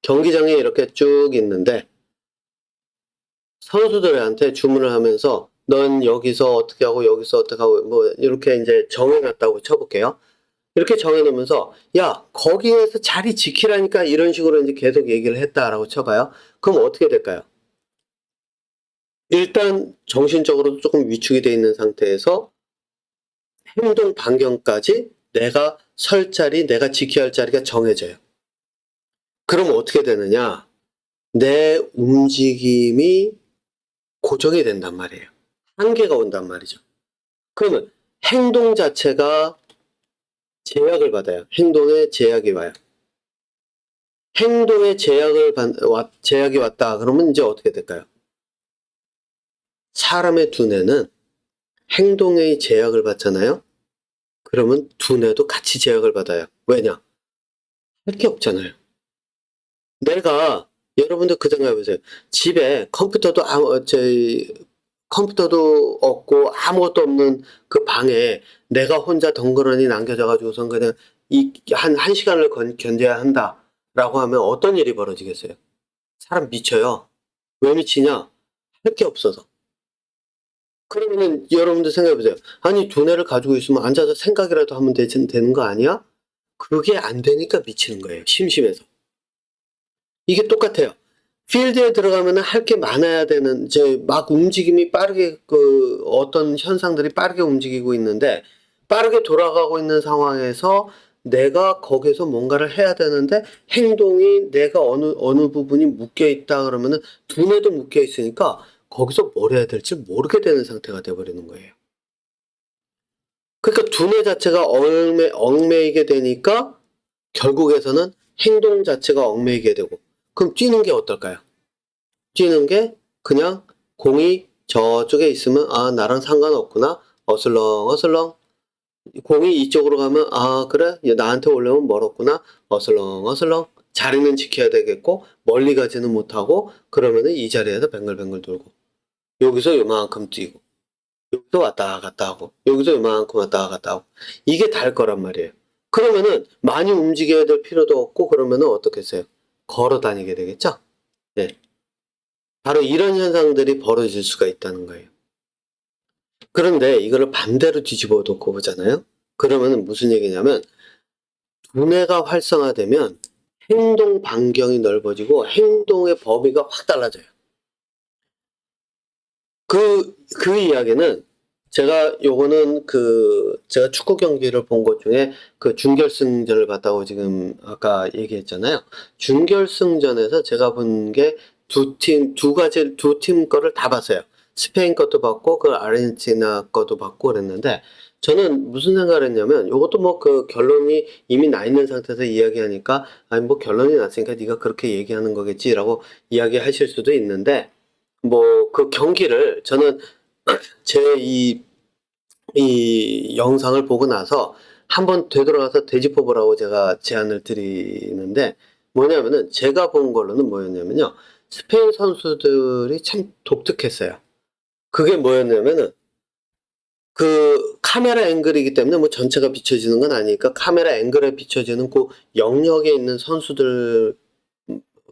경기장에 이렇게 쭉 있는데 선수들한테 주문을 하면서 넌 여기서 어떻게 하고 여기서 어떻게 하고 뭐 이렇게 이제 정해놨다고 쳐볼게요. 이렇게 정해놓으면서 야, 거기에서 자리 지키라니까 이런 식으로 이제 계속 얘기를 했다라고 쳐봐요. 그럼 어떻게 될까요? 일단 정신적으로도 조금 위축이 돼 있는 상태에서 행동 반경까지 내가 설 자리, 내가 지켜야 할 자리가 정해져요. 그럼 어떻게 되느냐? 내 움직임이 고정이 된단 말이에요. 한계가 온단 말이죠. 그러면 행동 자체가 제약을 받아요. 행동에 제약이 와요. 행동에 제약이 왔다. 그러면 이제 어떻게 될까요? 사람의 두뇌는 행동의 제약을 받잖아요. 그러면 두뇌도 같이 제약을 받아요. 왜냐? 할 게 없잖아요. 여러분들 그 생각해보세요. 집에 컴퓨터도 없고 아무것도 없는 그 방에 내가 혼자 덩그러니 남겨져가지고선 그냥 한 시간을 견뎌야 한다라고 하면 어떤 일이 벌어지겠어요? 사람 미쳐요. 왜 미치냐? 할 게 없어서. 그러면은 여러분들 생각해보세요. 아니, 두뇌를 가지고 있으면 앉아서 생각이라도 하면 되는 거 아니야? 그게 안 되니까 미치는 거예요. 심심해서. 이게 똑같아요. 필드에 들어가면 할 게 많아야 되는, 이제 막 움직임이 빠르게, 어떤 현상들이 빠르게 움직이고 있는데, 빠르게 돌아가고 있는 상황에서 내가 거기서 뭔가를 해야 되는데, 행동이 내가 어느 부분이 묶여 있다 그러면은 두뇌도 묶여 있으니까 거기서 뭘 해야 될지 모르게 되는 상태가 돼버리는 거예요. 그러니까 두뇌 자체가 얽매이게 되니까 결국에서는 행동 자체가 얽매이게 되고, 그럼 뛰는 게 어떨까요? 뛰는 게 그냥 공이 저쪽에 있으면 나랑 상관없구나. 어슬렁어슬렁. 공이 이쪽으로 가면 그래? 나한테 오려면 멀었구나. 어슬렁어슬렁. 자리는 지켜야 되겠고 멀리 가지는 못하고, 그러면은 이 자리에서 뱅글뱅글 돌고, 여기서 요만큼 뛰고, 여기서 왔다 갔다 하고, 여기서 요만큼 왔다 갔다 하고, 이게 다일 거란 말이에요. 그러면은 많이 움직여야 될 필요도 없고, 그러면은 어떻겠어요? 걸어 다니게 되겠죠? 네. 바로 이런 현상들이 벌어질 수가 있다는 거예요. 그런데 이거를 반대로 뒤집어 놓고 보잖아요. 그러면 무슨 얘기냐면 두뇌가 활성화되면 행동 반경이 넓어지고 행동의 범위가 확 달라져요. 그 이야기는 요거는 제가 축구 경기를 본 것 중에 그 준결승전을 봤다고 지금 아까 얘기했잖아요. 준결승전에서 제가 본 게 두 팀 거를 다 봤어요. 스페인 것도 봤고, 그 아르헨티나 것도 봤고 그랬는데, 저는 무슨 생각을 했냐면, 요것도 뭐 그 결론이 이미 나 있는 상태에서 이야기하니까, 아니 뭐 결론이 났으니까 네가 그렇게 얘기하는 거겠지라고 이야기하실 수도 있는데, 뭐 그 경기를 저는 제 이 영상을 보고 나서 한번 되돌아가서 되짚어 보라고 제가 제안을 드리는데 뭐냐면은 제가 본 걸로는 뭐였냐면요. 스페인 선수들이 참 독특했어요. 그게 뭐였냐면은 그 카메라 앵글이기 때문에 뭐 전체가 비춰지는 건 아니니까 카메라 앵글에 비춰지는 그 영역에 있는 선수들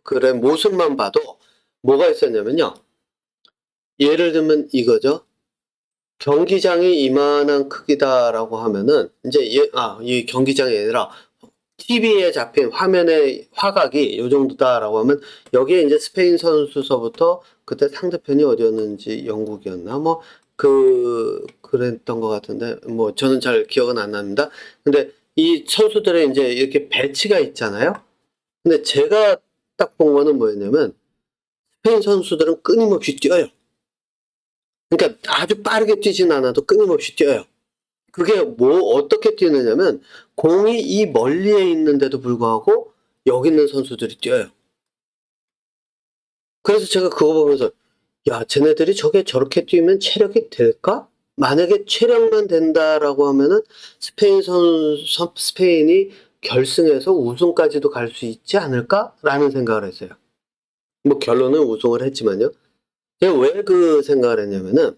그의 모습만 봐도 뭐가 있었냐면요. 예를 들면 이거죠. 경기장이 이만한 크기다라고 하면은 이제 이 경기장이 아니라 TV에 잡힌 화면의 화각이 요 정도다라고 하면 여기에 이제 스페인 선수서부터 그때 상대편이 어디였는지 영국이었나 뭐 그랬던 것 같은데 뭐 저는 잘 기억은 안 납니다. 근데 이 선수들의 이제 이렇게 배치가 있잖아요. 근데 제가 딱 본 거는 뭐였냐면 스페인 선수들은 끊임없이 뛰어요. 그러니까 아주 빠르게 뛰진 않아도 끊임없이 뛰어요. 그게 뭐 어떻게 뛰느냐면 공이 이 멀리에 있는데도 불구하고 여기 있는 선수들이 뛰어요. 그래서 제가 그거 보면서 야, 쟤네들이 저렇게 뛰면 체력이 될까? 만약에 체력만 된다라고 하면은 스페인이 결승에서 우승까지도 갈 수 있지 않을까라는 생각을 했어요. 뭐 결론은 우승을 했지만요. 제가 왜 그 생각을 했냐면은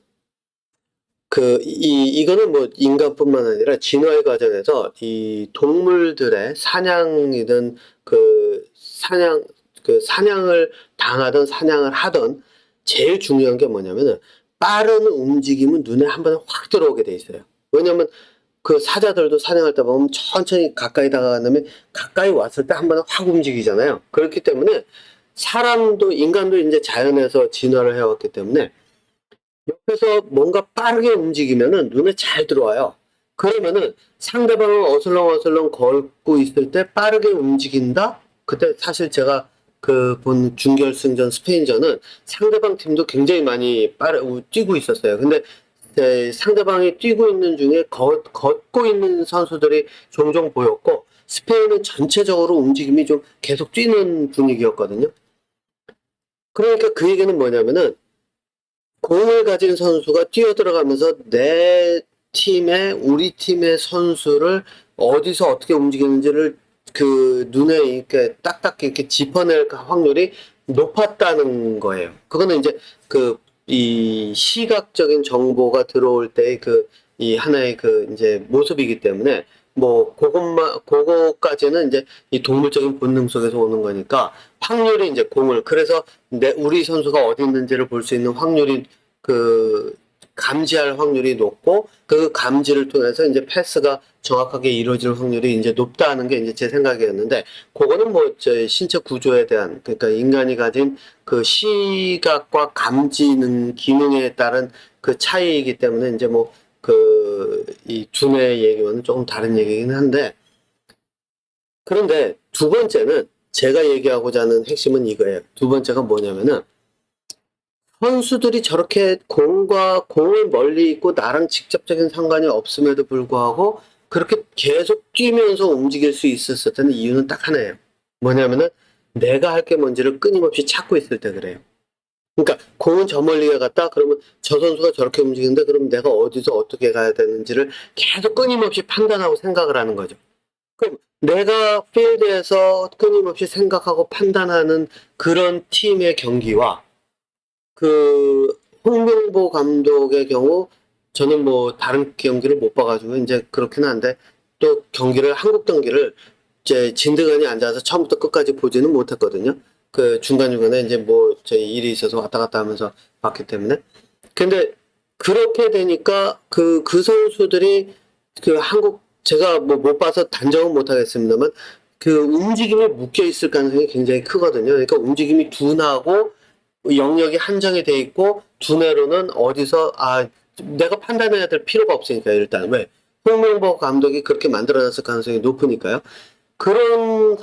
이거는 뭐 인간뿐만 아니라 진화의 과정에서 이 동물들의 사냥이든 사냥을 당하든 사냥을 하든 제일 중요한 게 뭐냐면은 빠른 움직임은 눈에 한 번에 확 들어오게 돼 있어요. 왜냐면 그 사자들도 사냥할 때 보면 천천히 가까이 다가간 다음에 가까이 왔을 때 한 번에 확 움직이잖아요. 그렇기 때문에 인간도 이제 자연에서 진화를 해왔기 때문에 옆에서 뭔가 빠르게 움직이면은 눈에 잘 들어와요. 그러면은 상대방을 어슬렁어슬렁 걷고 있을 때 빠르게 움직인다? 그때 사실 제가 본 준결승전 스페인전은 상대방 팀도 굉장히 많이 뛰고 있었어요. 근데 상대방이 뛰고 있는 중에 걷고 있는 선수들이 종종 보였고 스페인은 전체적으로 움직임이 좀 계속 뛰는 분위기였거든요. 그러니까 그 얘기는 뭐냐면은 공을 가진 선수가 뛰어들어가면서 우리 팀의 선수를 어디서 어떻게 움직이는지를 그 눈에 이렇게 딱딱 이렇게 짚어낼 확률이 높았다는 거예요. 그거는 이제 이 시각적인 정보가 들어올 때 이 하나의 이제 모습이기 때문에 뭐 그거까지는 이제 이 동물적인 본능 속에서 오는 거니까 확률이 이제 그래서 우리 선수가 어디 있는지를 볼 수 있는 확률이 감지할 확률이 높고 그 감지를 통해서 이제 패스가 정확하게 이루어질 확률이 이제 높다는 게 이제 제 생각이었는데 그거는 뭐 제 신체 구조에 대한 그러니까 인간이 가진 그 시각과 감지는 기능에 따른 그 차이이기 때문에 이제 뭐 이 두뇌 얘기와는 조금 다른 얘기긴 한데 그런데 두 번째는 제가 얘기하고자 하는 핵심은 이거예요. 두 번째가 뭐냐면은 선수들이 저렇게 공을 멀리 있고 나랑 직접적인 상관이 없음에도 불구하고 그렇게 계속 뛰면서 움직일 수 있었던 이유는 딱 하나예요. 뭐냐면은 내가 할 게 뭔지를 끊임없이 찾고 있을 때 그래요. 그러니까 공은 저 멀리에 갔다 그러면 저 선수가 저렇게 움직이는데 그럼 내가 어디서 어떻게 가야 되는지를 계속 끊임없이 판단하고 생각을 하는 거죠. 그럼 내가 필드에서 끊임없이 생각하고 판단하는 그런 팀의 경기와 홍명보 감독의 경우 저는 뭐 다른 경기를 못 봐가지고 이제 그렇긴 한데 또 한국 경기를 이제 진드간이 앉아서 처음부터 끝까지 보지는 못했거든요. 그 중간중간에 이제 뭐 저희 일이 있어서 왔다 갔다 하면서 봤기 때문에. 근데 그렇게 되니까 그 선수들이 그 한국 제가 뭐 못 봐서 단정은 못 하겠습니다만 그 움직임이 묶여 있을 가능성이 굉장히 크거든요. 그러니까 움직임이 둔하고 영역이 한정이 돼 있고 두뇌로는 어디서 내가 판단해야 될 필요가 없으니까 일단 왜 홍명보 감독이 그렇게 만들어놨을 가능성이 높으니까요. 그런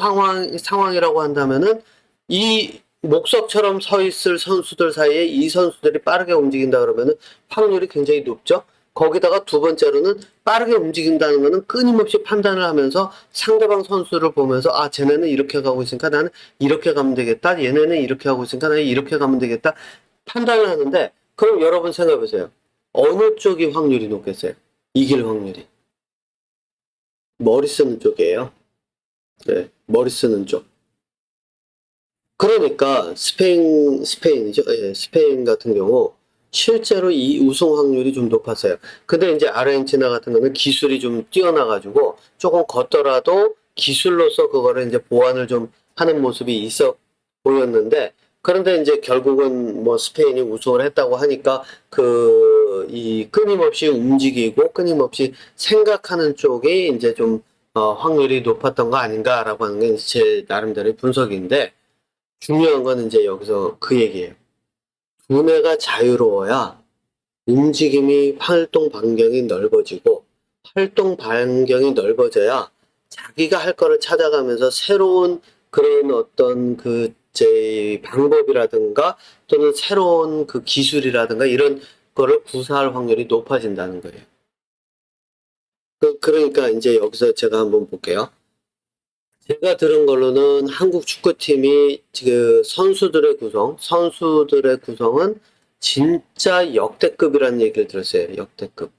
상황이라고 한다면은 이 목석처럼 서 있을 선수들 사이에 이 선수들이 빠르게 움직인다 그러면은 확률이 굉장히 높죠. 거기다가 두 번째로는 빠르게 움직인다는 거는 끊임없이 판단을 하면서 상대방 선수를 보면서 쟤네는 이렇게 가고 있으니까 나는 이렇게 가면 되겠다. 얘네는 이렇게 하고 있으니까 나는 이렇게 가면 되겠다. 판단을 하는데 그럼 여러분 생각해 보세요. 어느 쪽이 확률이 높겠어요? 이길 확률이. 머리 쓰는 쪽이에요. 네, 머리 쓰는 쪽. 그러니까 스페인이죠. 예, 스페인 같은 경우 실제로 이 우승 확률이 좀 높았어요. 근데 이제 아르헨티나 같은 거는 기술이 좀 뛰어나가지고 조금 걷더라도 기술로서 그거를 이제 보완을 좀 하는 모습이 있어 보였는데 그런데 이제 결국은 뭐 스페인이 우승을 했다고 하니까 이 끊임없이 움직이고 끊임없이 생각하는 쪽이 이제 좀 확률이 높았던 거 아닌가라고 하는 게 제 나름대로의 분석인데 중요한 건 이제 여기서 그 얘기예요. 두뇌가 자유로워야 움직임이 활동 반경이 넓어지고 활동 반경이 넓어져야 자기가 할 거를 찾아가면서 새로운 그런 어떤 제 방법이라든가 또는 새로운 그 기술이라든가 이런 거를 구사할 확률이 높아진다는 거예요. 그러니까 이제 여기서 제가 한번 볼게요. 제가 들은 걸로는 한국 축구팀이 지금 선수들의 구성은 진짜 역대급이라는 얘기를 들었어요. 역대급.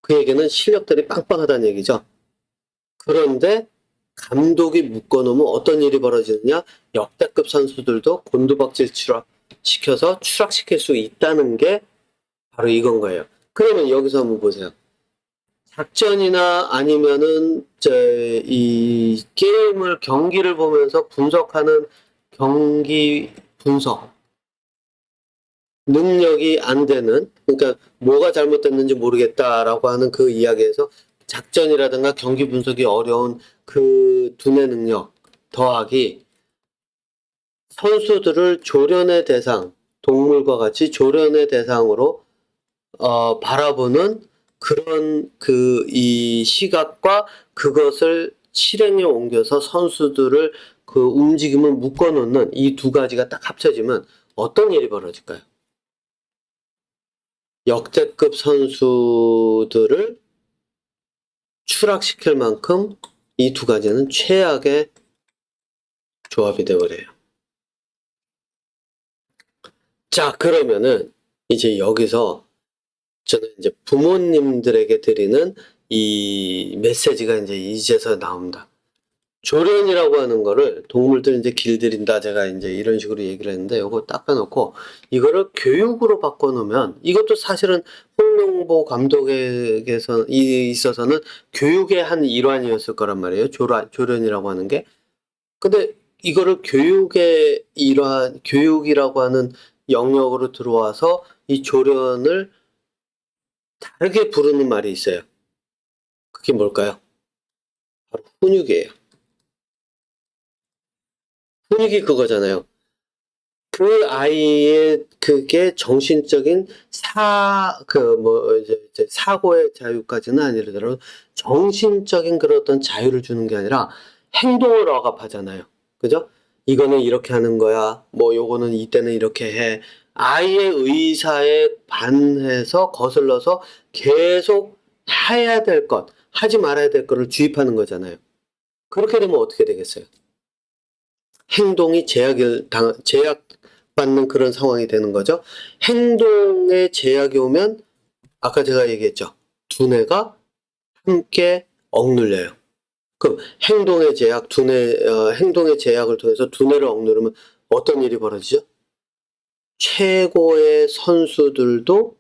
그 얘기는 실력들이 빵빵하다는 얘기죠. 그런데 감독이 묶어놓으면 어떤 일이 벌어지느냐? 역대급 선수들도 곤두박질 시켜서 추락시킬 수 있다는 게 바로 이건 거예요. 그러면 여기서 한번 보세요. 작전이나 아니면은 이 경기를 보면서 분석하는 경기 분석 능력이 안 되는, 그러니까 뭐가 잘못됐는지 모르겠다라고 하는 그 이야기에서 작전이라든가 경기 분석이 어려운 그 두뇌 능력 더하기 선수들을 조련의 대상, 동물과 같이 조련의 대상으로 바라보는 그런 이 시각과 그것을 실행에 옮겨서 선수들을 그 움직임을 묶어놓는 이 두 가지가 딱 합쳐지면 어떤 일이 벌어질까요? 역대급 선수들을 추락시킬 만큼 이 두 가지는 최악의 조합이 되어버려요. 자, 그러면은 이제 여기서 저는 이제 부모님들에게 드리는 이 메시지가 이제서 나옵니다. 조련이라고 하는 거를 동물들 이제 길들인다 제가 이제 이런 식으로 얘기를 했는데 요거 딱 빼놓고 이거를 교육으로 바꿔놓으면 이것도 사실은 홍명보 감독에게서 있어서는 교육의 한 일환이었을 거란 말이에요. 조련이라고 하는 게. 근데 이거를 교육의 일환, 교육이라고 하는 영역으로 들어와서 이 조련을 다르게 부르는 말이 있어요. 그게 뭘까요? 바로 훈육이에요. 훈육이 그거잖아요. 그 아이의 그게 정신적인 사고의 자유까지는 아니더라도 정신적인 그런 어떤 자유를 주는 게 아니라 행동을 억압하잖아요. 그죠? 이거는 이렇게 하는 거야. 뭐 요거는 이때는 이렇게 해. 아이의 의사에 반해서 거슬러서 계속 해야 될 것, 하지 말아야 될 거를 주입하는 거잖아요. 그렇게 되면 어떻게 되겠어요? 행동이 제약받는 그런 상황이 되는 거죠. 행동에 제약이 오면 아까 제가 얘기했죠. 두뇌가 함께 억눌려요. 그럼 행동의 제약을 통해서 두뇌를 억누르면 어떤 일이 벌어지죠? 최고의 선수들도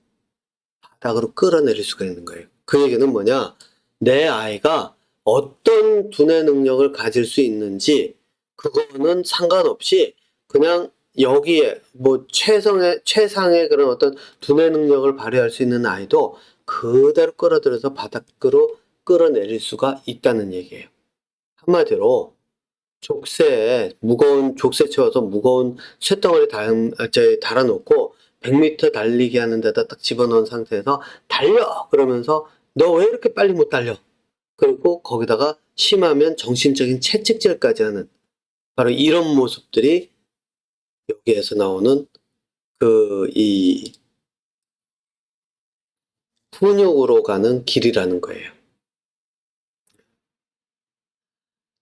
바닥으로 끌어내릴 수가 있는 거예요. 그 얘기는 뭐냐? 내 아이가 어떤 두뇌 능력을 가질 수 있는지 그거는 상관없이 그냥 여기에 뭐 최상의 그런 어떤 두뇌 능력을 발휘할 수 있는 아이도 그대로 끌어들여서 바닥으로 끌어내릴 수가 있다는 얘기예요. 한마디로 무거운 족쇄 채워서 무거운 쇳덩어리 달아놓고 100m 달리기 하는 데다 딱 집어넣은 상태에서 달려! 그러면서 너 왜 이렇게 빨리 못 달려? 그리고 거기다가 심하면 정신적인 채찍질까지 하는 바로 이런 모습들이 여기에서 나오는 이 훈육으로 가는 길이라는 거예요.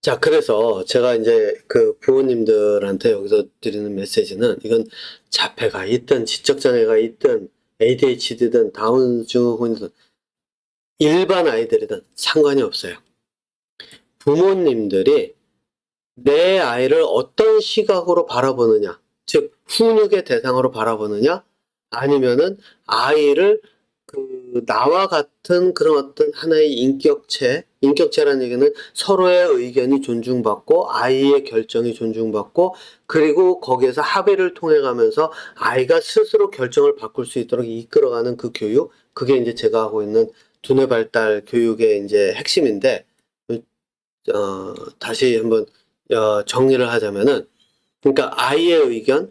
자, 그래서 제가 이제 그 부모님들한테 여기서 드리는 메시지는 이건 자폐가 있든 지적장애가 있든 ADHD든 다운 증후군이든 일반 아이들이든 상관이 없어요. 부모님들이 내 아이를 어떤 시각으로 바라보느냐, 즉 훈육의 대상으로 바라보느냐, 아니면은 아이를 나와 같은 그런 어떤 하나의 인격체라는 얘기는 서로의 의견이 존중받고 아이의 결정이 존중받고 그리고 거기에서 합의를 통해 가면서 아이가 스스로 결정을 바꿀 수 있도록 이끌어가는 그 교육, 그게 이제 제가 하고 있는 두뇌 발달 교육의 이제 핵심인데, 다시 한번 정리를 하자면은, 그러니까 아이의 의견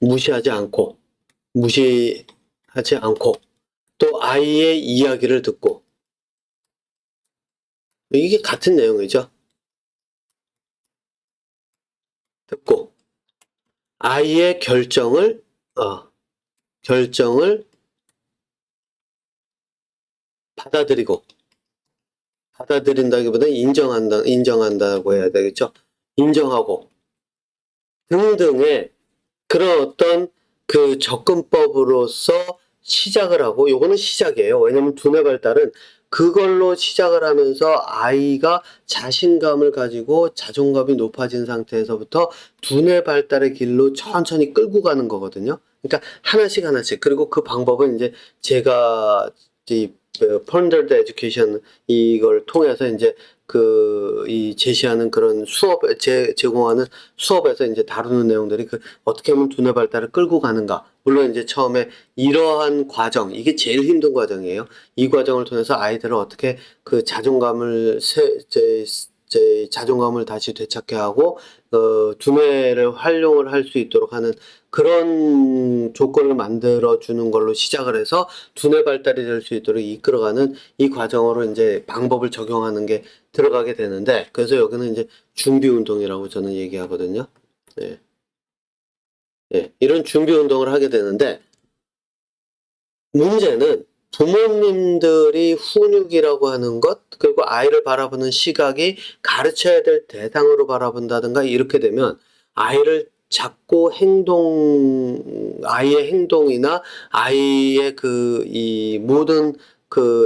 무시하지 않고 또 아이의 이야기를 듣고, 이게 같은 내용이죠. 듣고 아이의 결정을 받아들인다기보다는 인정한다고 해야 되겠죠. 인정하고 등등의 그런 어떤 그 접근법으로서 시작을 하고, 요거는 시작이에요. 왜냐면 두뇌 발달은 그걸로 시작을 하면서 아이가 자신감을 가지고 자존감이 높아진 상태에서부터 두뇌 발달의 길로 천천히 끌고 가는 거거든요. 그러니까 하나씩 그리고 그 방법은 이제 제가 이 펀더드 에듀케이션 이걸 통해서 이제 이 제시하는 그런 제공하는 수업에서 이제 다루는 내용들이 어떻게 하면 두뇌 발달을 끌고 가는가. 물론 이제 처음에 이러한 과정, 이게 제일 힘든 과정이에요. 이 과정을 통해서 아이들을 어떻게 그 자존감을 다시 되찾게 하고, 두뇌를 활용을 할 수 있도록 하는 그런 조건을 만들어 주는 걸로 시작을 해서 두뇌 발달이 될 수 있도록 이끌어가는 이 과정으로 이제 방법을 적용하는 게 들어가게 되는데, 그래서 여기는 이제 준비 운동이라고 저는 얘기하거든요. 네. 네. 이런 준비 운동을 하게 되는데, 문제는 부모님들이 훈육이라고 하는 것, 그리고 아이를 바라보는 시각이 가르쳐야 될 대상으로 바라본다든가 이렇게 되면 아이를 자꾸 아이의 행동이나 아이의 이 모든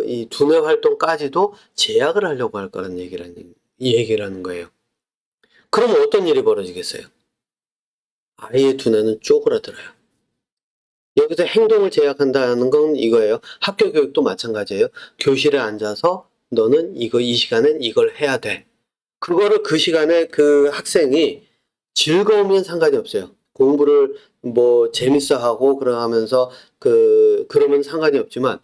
이 두뇌 활동까지도 제약을 하려고 할 거라는 얘기라는 거예요. 그러면 어떤 일이 벌어지겠어요? 아이의 두뇌는 쪼그라들어요. 여기서 행동을 제약한다는 건 이거예요. 학교 교육도 마찬가지예요. 교실에 앉아서 너는 이 시간엔 이걸 해야 돼. 그거를 그 시간에 그 학생이 즐거우면 상관이 없어요. 공부를 뭐 재밌어 하고 그러면서 그러면 상관이 없지만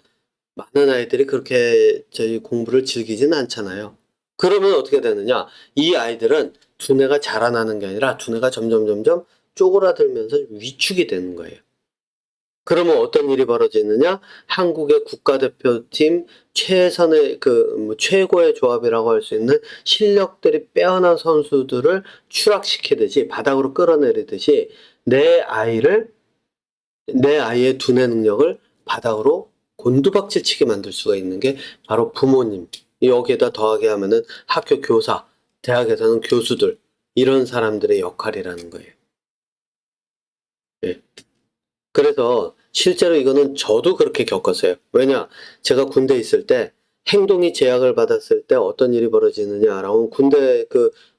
많은 아이들이 그렇게 저희 공부를 즐기진 않잖아요. 그러면 어떻게 되느냐? 이 아이들은 두뇌가 자라나는 게 아니라 두뇌가 점점 쪼그라들면서 위축이 되는 거예요. 그러면 어떤 일이 벌어지느냐? 한국의 국가대표팀 최선의 최고의 조합이라고 할 수 있는 실력들이 빼어난 선수들을 추락시키듯이 바닥으로 끌어내리듯이 내 아이의 두뇌 능력을 바닥으로 곤두박질 치게 만들 수가 있는 게 바로 부모님. 여기에다 더하게 하면은 학교 교사, 대학에서는 교수들, 이런 사람들의 역할이라는 거예요. 예. 그래서 실제로 이거는 저도 그렇게 겪었어요. 왜냐? 제가 군대에 있을 때 행동이 제약을 받았을 때 어떤 일이 벌어지느냐라고, 군대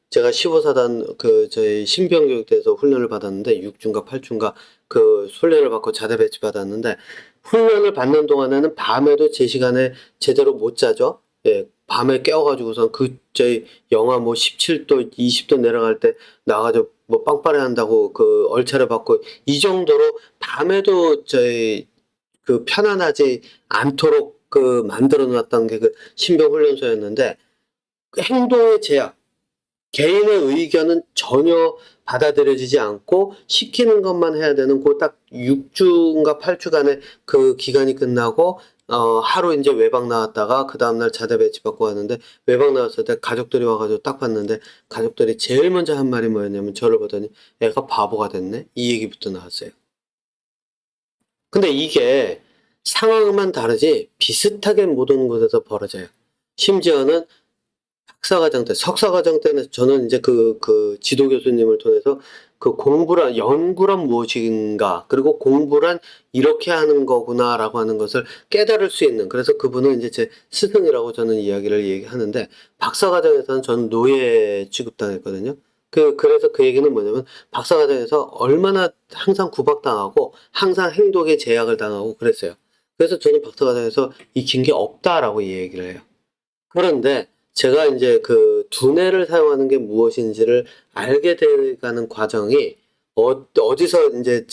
제가 15사단 저희 신병교육대에서 훈련을 받았는데 6중가 8중가 그 훈련을 받고 자대 배치 받았는데 훈련을 받는 동안에는 밤에도 제 시간에 제대로 못 자죠. 예, 밤에 깨워가지고선 저희 영하 뭐 17도, 20도 내려갈 때 나가지고 뭐 빵빠레 한다고 그 얼차려 받고 이 정도로 밤에도 저희 그 편안하지 않도록 그 만들어 놨던 게 그 신병 훈련소였는데 그 행동의 제약, 개인의 의견은 전혀 받아들여지지 않고 시키는 것만 해야 되는 그 딱 6주인가 8주간의 그 기간이 끝나고 하루 이제 외박 나왔다가 그 다음날 자대 배치받고 왔는데 외박 나왔을 때 가족들이 와가지고 딱 봤는데 가족들이 제일 먼저 한 말이 뭐였냐면 저를 보더니 애가 바보가 됐네 이 얘기부터 나왔어요. 근데 이게 상황만 다르지 비슷하게 모든 곳에서 벌어져요. 심지어는 박사과정 때, 석사과정 때는 저는 이제 그 지도 교수님을 통해서 그 연구란 무엇인가, 그리고 공부란 이렇게 하는 거구나라고 하는 것을 깨달을 수 있는, 그래서 그분은 이제 제 스승이라고 저는 이야기를 얘기하는데, 박사과정에서는 저는 노예 취급당했거든요. 그래서 그 얘기는 뭐냐면, 박사과정에서 얼마나 항상 구박당하고, 항상 행동에 제약을 당하고 그랬어요. 그래서 저는 박사과정에서 익힌 게 없다라고 이 얘기를 해요. 그런데 제가 이제 그 두뇌를 사용하는 게 무엇인지를 알게 돼가는 과정이 어디서 이제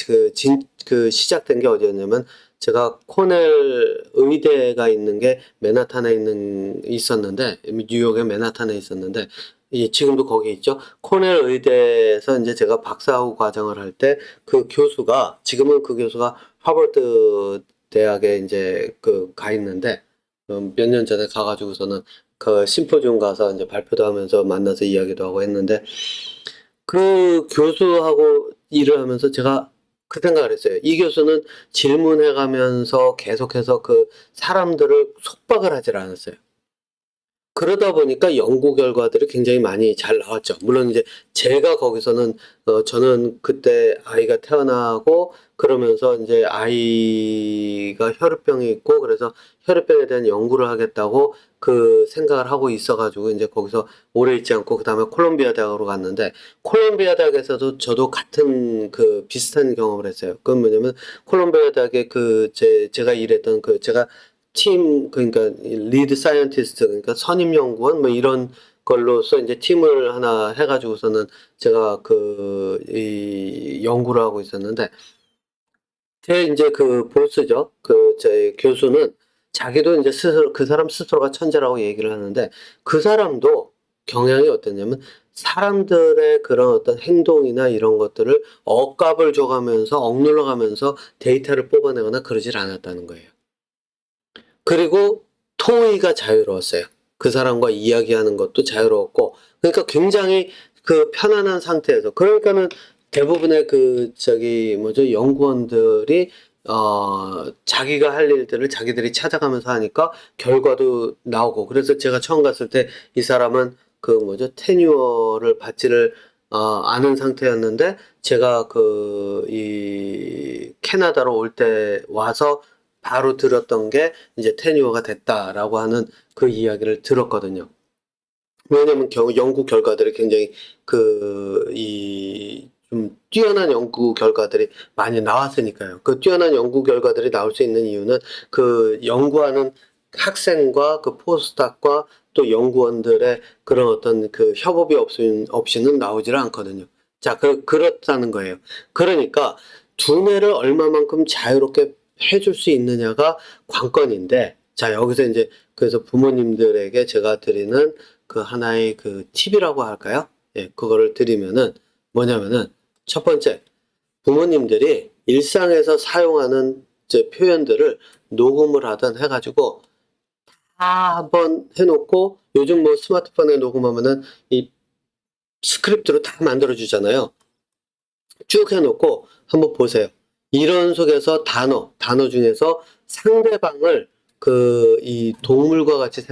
그 시작된 게 어디였냐면 제가 코넬 의대가 있는 게 맨하탄에 있었는데 뉴욕의 맨하탄에 있었는데 지금도 거기 있죠. 코넬 의대에서 이제 제가 박사학위 과정을 할 때 그 교수가 지금은 그 교수가 하버드 대학에 이제 가 있는데 몇 년 전에 가가지고서는 그 심포지움 가서 이제 발표도 하면서 만나서 이야기도 하고 했는데 그 교수하고 일을 하면서 제가 그 생각을 했어요. 이 교수는 질문해 가면서 계속해서 그 사람들을 속박을 하질 않았어요. 그러다 보니까 연구 결과들이 굉장히 많이 잘 나왔죠. 물론 이제 제가 거기서는 저는 그때 아이가 태어나고 그러면서 이제 아이가 혈우병이 있고 그래서 혈우병에 대한 연구를 하겠다고 그 생각을 하고 있어가지고 이제 거기서 오래 있지 않고 그 다음에 콜롬비아 대학으로 갔는데 콜롬비아 대학에서도 저도 같은 그 비슷한 경험을 했어요. 그건 뭐냐면 콜롬비아 대학에 제가 일했던 제가 그러니까 리드 사이언티스트 그러니까 선임 연구원 뭐 이런 걸로서 이제 팀을 하나 해가지고서는 제가 이 연구를 하고 있었는데 제 이제 그 보스죠 제 교수는 자기도 이제 스스로 그 사람 스스로가 천재라고 얘기를 하는데 그 사람도 경향이 어땠냐면 사람들의 그런 어떤 행동이나 이런 것들을 억압을 줘가면서 억눌러가면서 데이터를 뽑아내거나 그러질 않았다는 거예요. 그리고 토의가 자유로웠어요. 그 사람과 이야기하는 것도 자유로웠고, 그러니까 굉장히 그 편안한 상태에서, 그러니까는 대부분의 연구원들이, 자기가 할 일들을 자기들이 찾아가면서 하니까 결과도 나오고, 그래서 제가 처음 갔을 때 이 사람은 테뉴어를 받지를, 않은 상태였는데, 제가 이 캐나다로 올 때 와서 바로 들었던 게 이제 테뉴어가 됐다라고 하는 그 이야기를 들었거든요. 왜냐면 연구 결과들이 굉장히 좀 뛰어난 연구 결과들이 많이 나왔으니까요. 그 뛰어난 연구 결과들이 나올 수 있는 이유는 그 연구하는 학생과 그 포스닥과 또 연구원들의 그런 어떤 그 협업이 없이는 나오지를 않거든요. 자, 그렇다는 거예요. 그러니까 두뇌를 얼마만큼 자유롭게 해줄 수 있느냐가 관건인데, 자, 여기서 이제 그래서 부모님들에게 제가 드리는 그 하나의 그 팁이라고 할까요? 예, 그거를 드리면은 뭐냐면은 첫 번째, 부모님들이 일상에서 사용하는 표현들을 녹음을 하든 해가지고 다 한번 해놓고 요즘 뭐 스마트폰에 녹음하면은 이 스크립트로 다 만들어주잖아요. 쭉 해놓고 한번 보세요. 이런 속에서 단어 중에서 상대방을 이 동물과 같이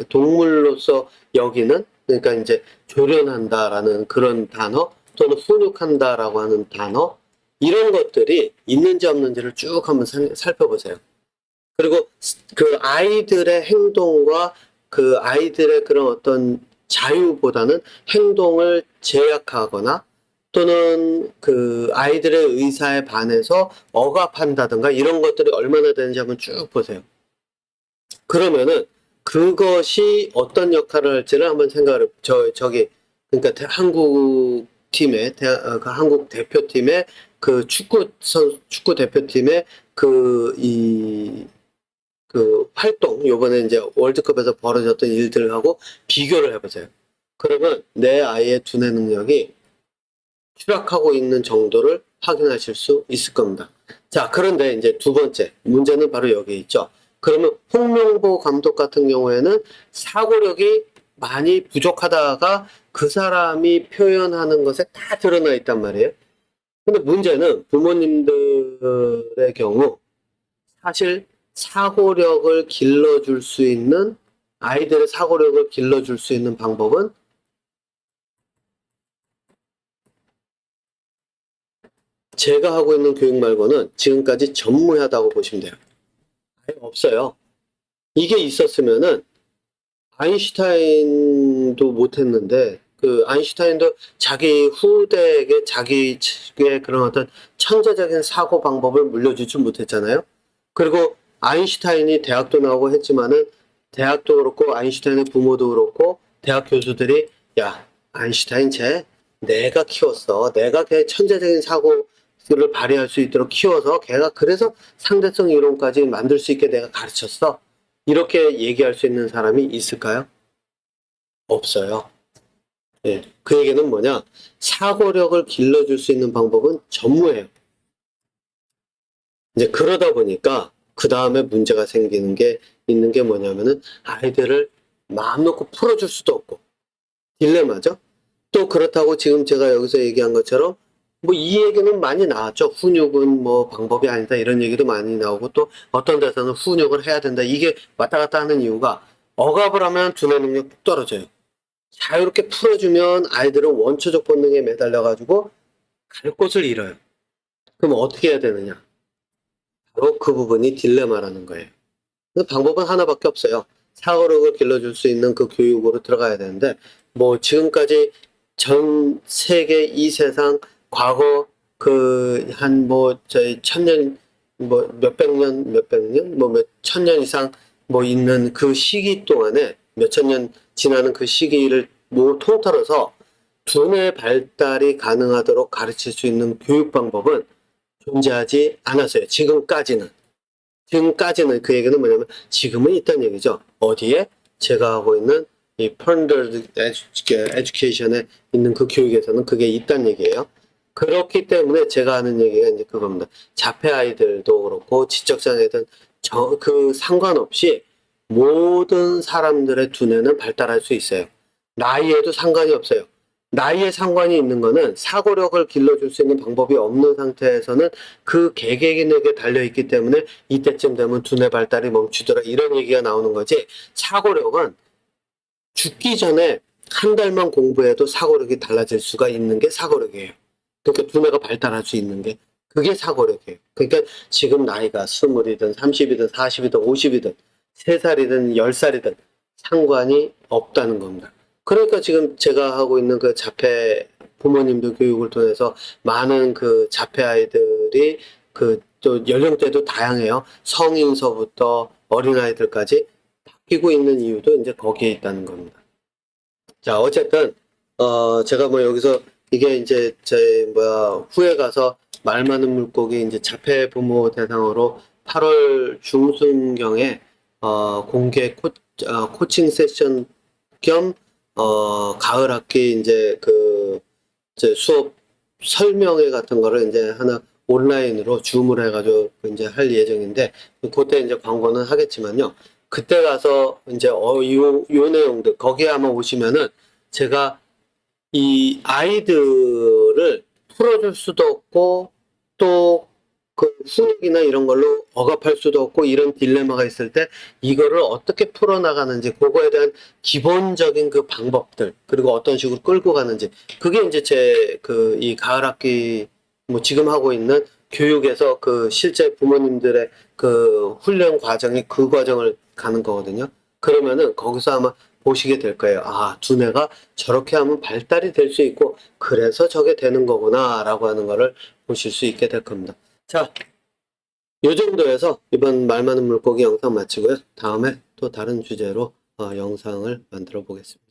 동물로서 여기는, 그러니까 이제 조련한다라는 그런 단어, 또는 훈육한다라고 하는 단어, 이런 것들이 있는지 없는지를 쭉 한번 살펴보세요. 그리고 그 아이들의 행동과 그 아이들의 그런 어떤 자유보다는 행동을 제약하거나 또는 그 아이들의 의사에 반해서 억압한다든가 이런 것들이 얼마나 되는지 한번 쭉 보세요. 그러면은 그것이 어떤 역할을 할지를 한번 생각을 그러니까 한국 팀의 그 한국 대표팀의 그 축구 대표팀의 그 활동, 요번에 이제 월드컵에서 벌어졌던 일들하고 비교를 해보세요. 그러면 내 아이의 두뇌 능력이 추락하고 있는 정도를 확인하실 수 있을 겁니다. 자, 그런데 이제 두 번째 문제는 바로 여기 있죠. 그러면 홍명보 감독 같은 경우에는 사고력이 많이 부족하다가 그 사람이 표현하는 것에 다 드러나 있단 말이에요. 근데 문제는 부모님들의 경우 사실 사고력을 길러줄 수 있는, 아이들의 사고력을 길러줄 수 있는 방법은 제가 하고 있는 교육 말고는 지금까지 전무하다고 보시면 돼요. 아예 없어요. 이게 있었으면은 아인슈타인도 못했는데, 그 아인슈타인도 자기 후대에게 자기의 그런 어떤 천재적인 사고 방법을 물려주지 못했잖아요. 그리고 아인슈타인이 대학도 나오고 했지만은 대학도 그렇고 아인슈타인의 부모도 그렇고 대학 교수들이 야, 아인슈타인 내가 키웠어. 내가 걔 천재적인 사고를 발휘할 수 있도록 키워서 걔가 그래서 상대성 이론까지 만들 수 있게 내가 가르쳤어. 이렇게 얘기할 수 있는 사람이 있을까요? 없어요. 예. 그 얘기는 뭐냐? 사고력을 길러줄 수 있는 방법은 전무해요. 이제 그러다 보니까 그 다음에 문제가 있는 게 뭐냐면은 아이들을 마음 놓고 풀어줄 수도 없고 딜레마죠. 또 그렇다고 지금 제가 여기서 얘기한 것처럼 뭐 이 얘기는 많이 나왔죠. 훈육은 뭐 방법이 아니다 이런 얘기도 많이 나오고 또 어떤 데서는 훈육을 해야 된다. 이게 왔다 갔다 하는 이유가 억압을 하면 두뇌 능력 뚝 떨어져요. 자유롭게 풀어주면 아이들은 원초적 본능에 매달려가지고 갈 곳을 잃어요. 그럼 어떻게 해야 되느냐? 바로 그 부분이 딜레마라는 거예요. 방법은 하나밖에 없어요. 사고력을 길러줄 수 있는 그 교육으로 들어가야 되는데, 뭐 지금까지 전 세계 이 세상 과거 저희 천년 뭐 몇백 년 뭐 몇 천 년 이상 뭐 있는 그 시기 동안에 몇천 년 지나는 그 시기를 통틀어서 두뇌 발달이 가능하도록 가르칠 수 있는 교육 방법은 존재하지 않았어요. 지금까지는 그 얘기는 뭐냐면 지금은 있다는 얘기죠. 어디에? 제가 하고 있는 이 펀더드 에듀케이션에 있는 그 교육에서는 그게 있다는 얘기예요. 그렇기 때문에 제가 하는 얘기가 이제 그겁니다. 자폐 아이들도 그렇고 지적장애든 그 상관없이 모든 사람들의 두뇌는 발달할 수 있어요. 나이에도 상관이 없어요. 나이에 상관이 있는 거는 사고력을 길러줄 수 있는 방법이 없는 상태에서는 그 개개인에게 달려있기 때문에 이때쯤 되면 두뇌 발달이 멈추더라 이런 얘기가 나오는 거지. 사고력은 죽기 전에 한 달만 공부해도 사고력이 달라질 수가 있는 게 사고력이에요. 그러니까 두뇌가 발달할 수 있는 게 그게 사고력이에요. 그러니까 지금 나이가 20이든 30이든 40이든 50이든 3살이든 10살이든 상관이 없다는 겁니다. 그러니까 지금 제가 하고 있는 그 자폐 부모님들 교육을 통해서 많은 그 자폐 아이들이 그 또 연령대도 다양해요. 성인서부터 어린아이들까지 바뀌고 있는 이유도 이제 거기에 있다는 겁니다. 자, 어쨌든 제가 뭐 여기서 이게 이제 후에 가서 말 많은 물고기 이제 자폐 부모 대상으로 8월 중순경에 공개 코칭 세션 겸 가을 학기 이제 수업 설명회 같은 거를 이제 하나 온라인으로 줌을 해가지고 이제 할 예정인데 그때 이제 광고는 하겠지만요. 그때 가서 이제 요 내용들 거기에 아마 오시면은 제가 이 아이들을 풀어줄 수도 없고 또 그 훈육이나 이런 걸로 억압할 수도 없고 이런 딜레마가 있을 때 이거를 어떻게 풀어나가는지 그거에 대한 기본적인 그 방법들 그리고 어떤 식으로 끌고 가는지 그게 이제 이 가을 학기 뭐 지금 하고 있는 교육에서 그 실제 부모님들의 그 훈련 과정이 그 과정을 가는 거거든요. 그러면은 거기서 아마 보시게 될 거예요. 아, 두뇌가 저렇게 하면 발달이 될 수 있고, 그래서 저게 되는 거구나, 라고 하는 거를 보실 수 있게 될 겁니다. 자, 이 정도에서 이번 말 많은 물고기 영상 마치고요. 다음에 또 다른 주제로 영상을 만들어 보겠습니다.